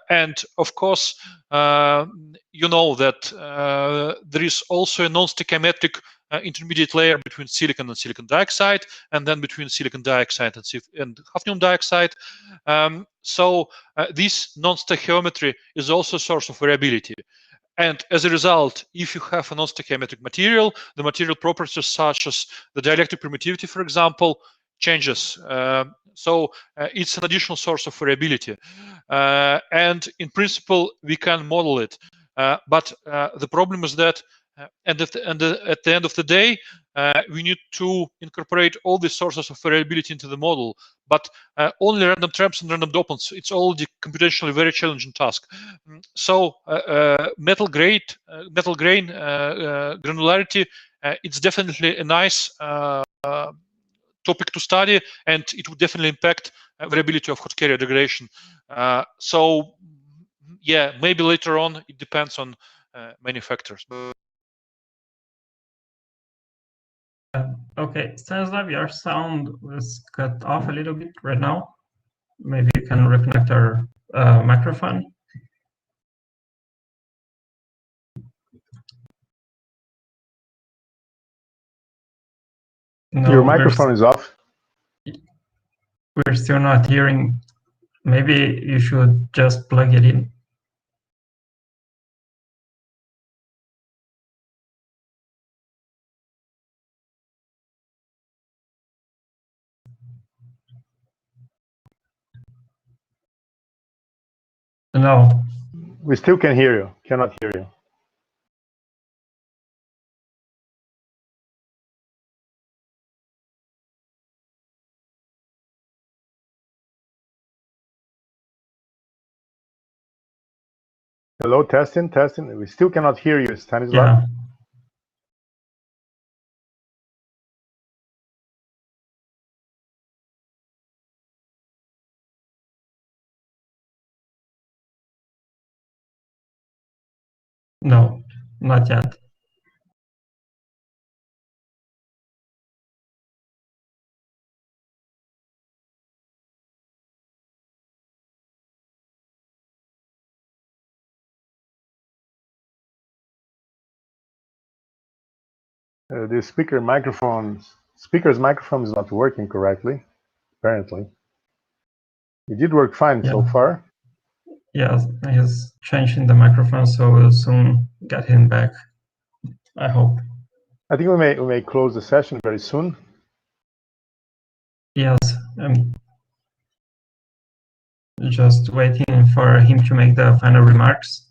Speaker 2: And of course, you know that there is also a non-stoichiometric intermediate layer between silicon and silicon dioxide, and then between silicon dioxide and hafnium dioxide. So this non-stoichiometry is also a source of variability. And as a result, if you have a non-stoichiometric material, the material properties such as the dielectric permittivity, for example, changes. So it's an additional source of variability. And in principle, we can model it. But the problem is that And at the end of the day, we need to incorporate all the sources of variability into the model, but only random traps and random dopants. It's already computationally very challenging task. So metal grain granularity, it's definitely a nice topic to study, and it would definitely impact variability of hot carrier degradation. So yeah, maybe later on, it depends on many factors.
Speaker 1: Okay, Stanislav, your sound was cut off a little bit right now. Maybe you can reconnect our microphone. No,
Speaker 3: your microphone is off.
Speaker 1: We're still not hearing. Maybe you should just plug it in. No.
Speaker 3: We still can hear you. Cannot hear you. Hello, testing, testing. We still cannot hear you, Stanislav.
Speaker 1: Yeah. No, not yet.
Speaker 3: The speaker's microphone is not working correctly, apparently. It did work fine so far.
Speaker 1: Yes, he's changing the microphone, so we'll soon get him back, I hope.
Speaker 3: I think we may close the session very soon.
Speaker 1: Yes, I'm just waiting for him to make the final remarks.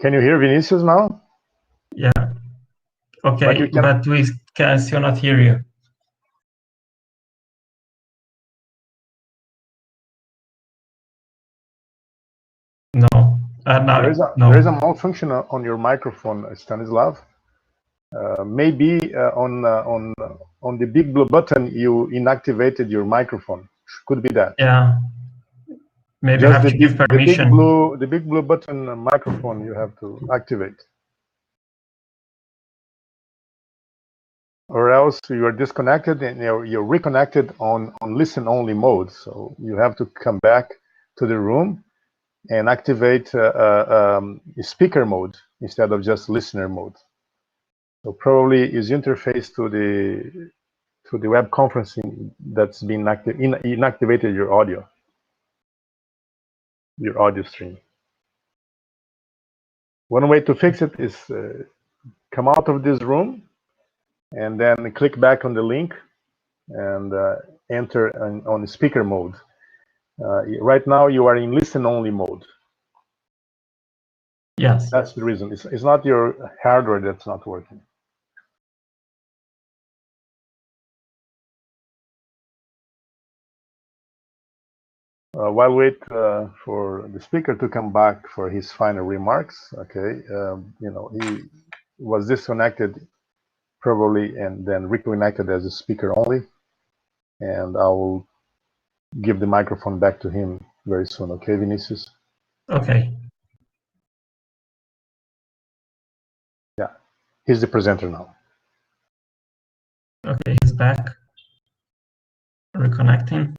Speaker 3: Can you hear Vinicius now?
Speaker 1: Yeah. Okay, but we can still not hear you. No.
Speaker 3: There is a malfunction on your microphone, Stanislav. Maybe on the big blue button you inactivated your microphone. Could be that.
Speaker 1: Yeah. Maybe
Speaker 3: just
Speaker 1: have to give permission.
Speaker 3: The big blue button microphone you have to activate. Or else you are disconnected and you're reconnected on listen only mode. So you have to come back to the room and activate speaker mode instead of just listener mode. So probably is interface to the web conferencing that's been inactivated your audio stream. One way to fix it is come out of this room and then click back on the link and enter on the speaker mode. Right now you are in listen only mode.
Speaker 1: Yes.
Speaker 3: That's the reason. It's not your hardware that's not working. While wait for the speaker to come back for his final remarks, okay, he was disconnected probably and then reconnected as a speaker only, and I will give the microphone back to him very soon. Okay, Vinicius?
Speaker 1: Okay.
Speaker 3: Yeah, he's the presenter now.
Speaker 1: Okay, he's back. Reconnecting.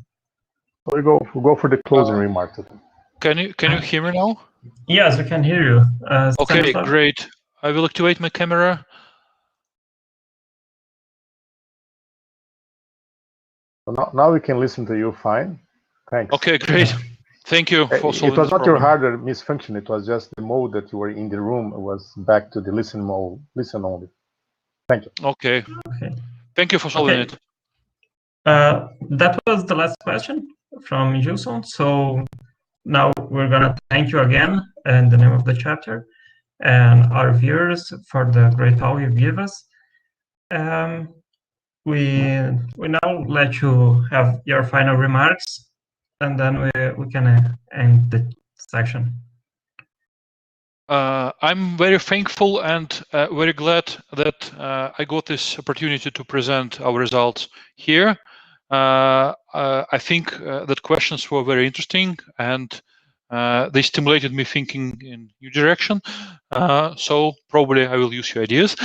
Speaker 3: We'll go for the closing remarks.
Speaker 2: Can you hear me now?
Speaker 1: Yes, we can hear you.
Speaker 2: Okay,
Speaker 1: Stanislav?
Speaker 2: great. I will activate my camera.
Speaker 3: Now we can listen to you fine. Thanks.
Speaker 2: Okay, great. Thank you for solving
Speaker 3: It was
Speaker 2: the
Speaker 3: not your
Speaker 2: problem.
Speaker 3: hardware misfunction. It was just the mode that you were in the room was back to the listen mode, listen only. Thank you.
Speaker 2: Okay.
Speaker 1: Okay.
Speaker 2: Thank you for solving it.
Speaker 1: That was the last question. from Gilson. So now we're gonna thank you again in the name of the chapter and our viewers for the great talk you give us. We now let you have your final remarks, and then we can end the section.
Speaker 2: I'm very thankful and very glad that I got this opportunity to present our results here. I think that questions were very interesting, and they stimulated me thinking in new direction. So probably I will use your ideas.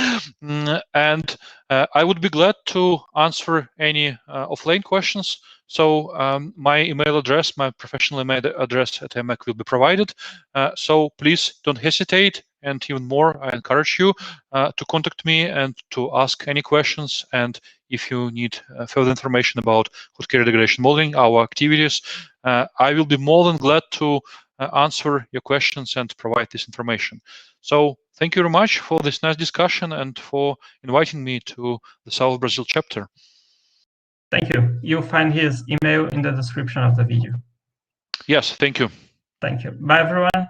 Speaker 2: And I would be glad to answer any offline questions. So my email address, my professional email address at IMEC will be provided. So please don't hesitate. And even more, I encourage you to contact me and to ask any questions. And if you need further information about hot carrier degradation modeling, our activities, I will be more than glad to answer your questions and provide this information. So thank you very much for this nice discussion and for inviting me to the South Brazil chapter.
Speaker 1: Thank you. You'll find his email in the description of the video.
Speaker 2: Yes, thank you.
Speaker 1: Thank you. Bye, everyone.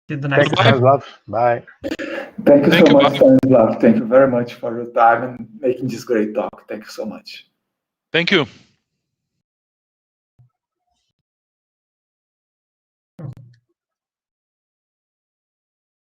Speaker 1: See you the next
Speaker 3: Thanks, Stanislav. Bye.
Speaker 4: Thank you so much,
Speaker 2: bye.
Speaker 4: Stanislav. Thank you very much for your time and making this great talk. Thank you so much.
Speaker 2: Thank you.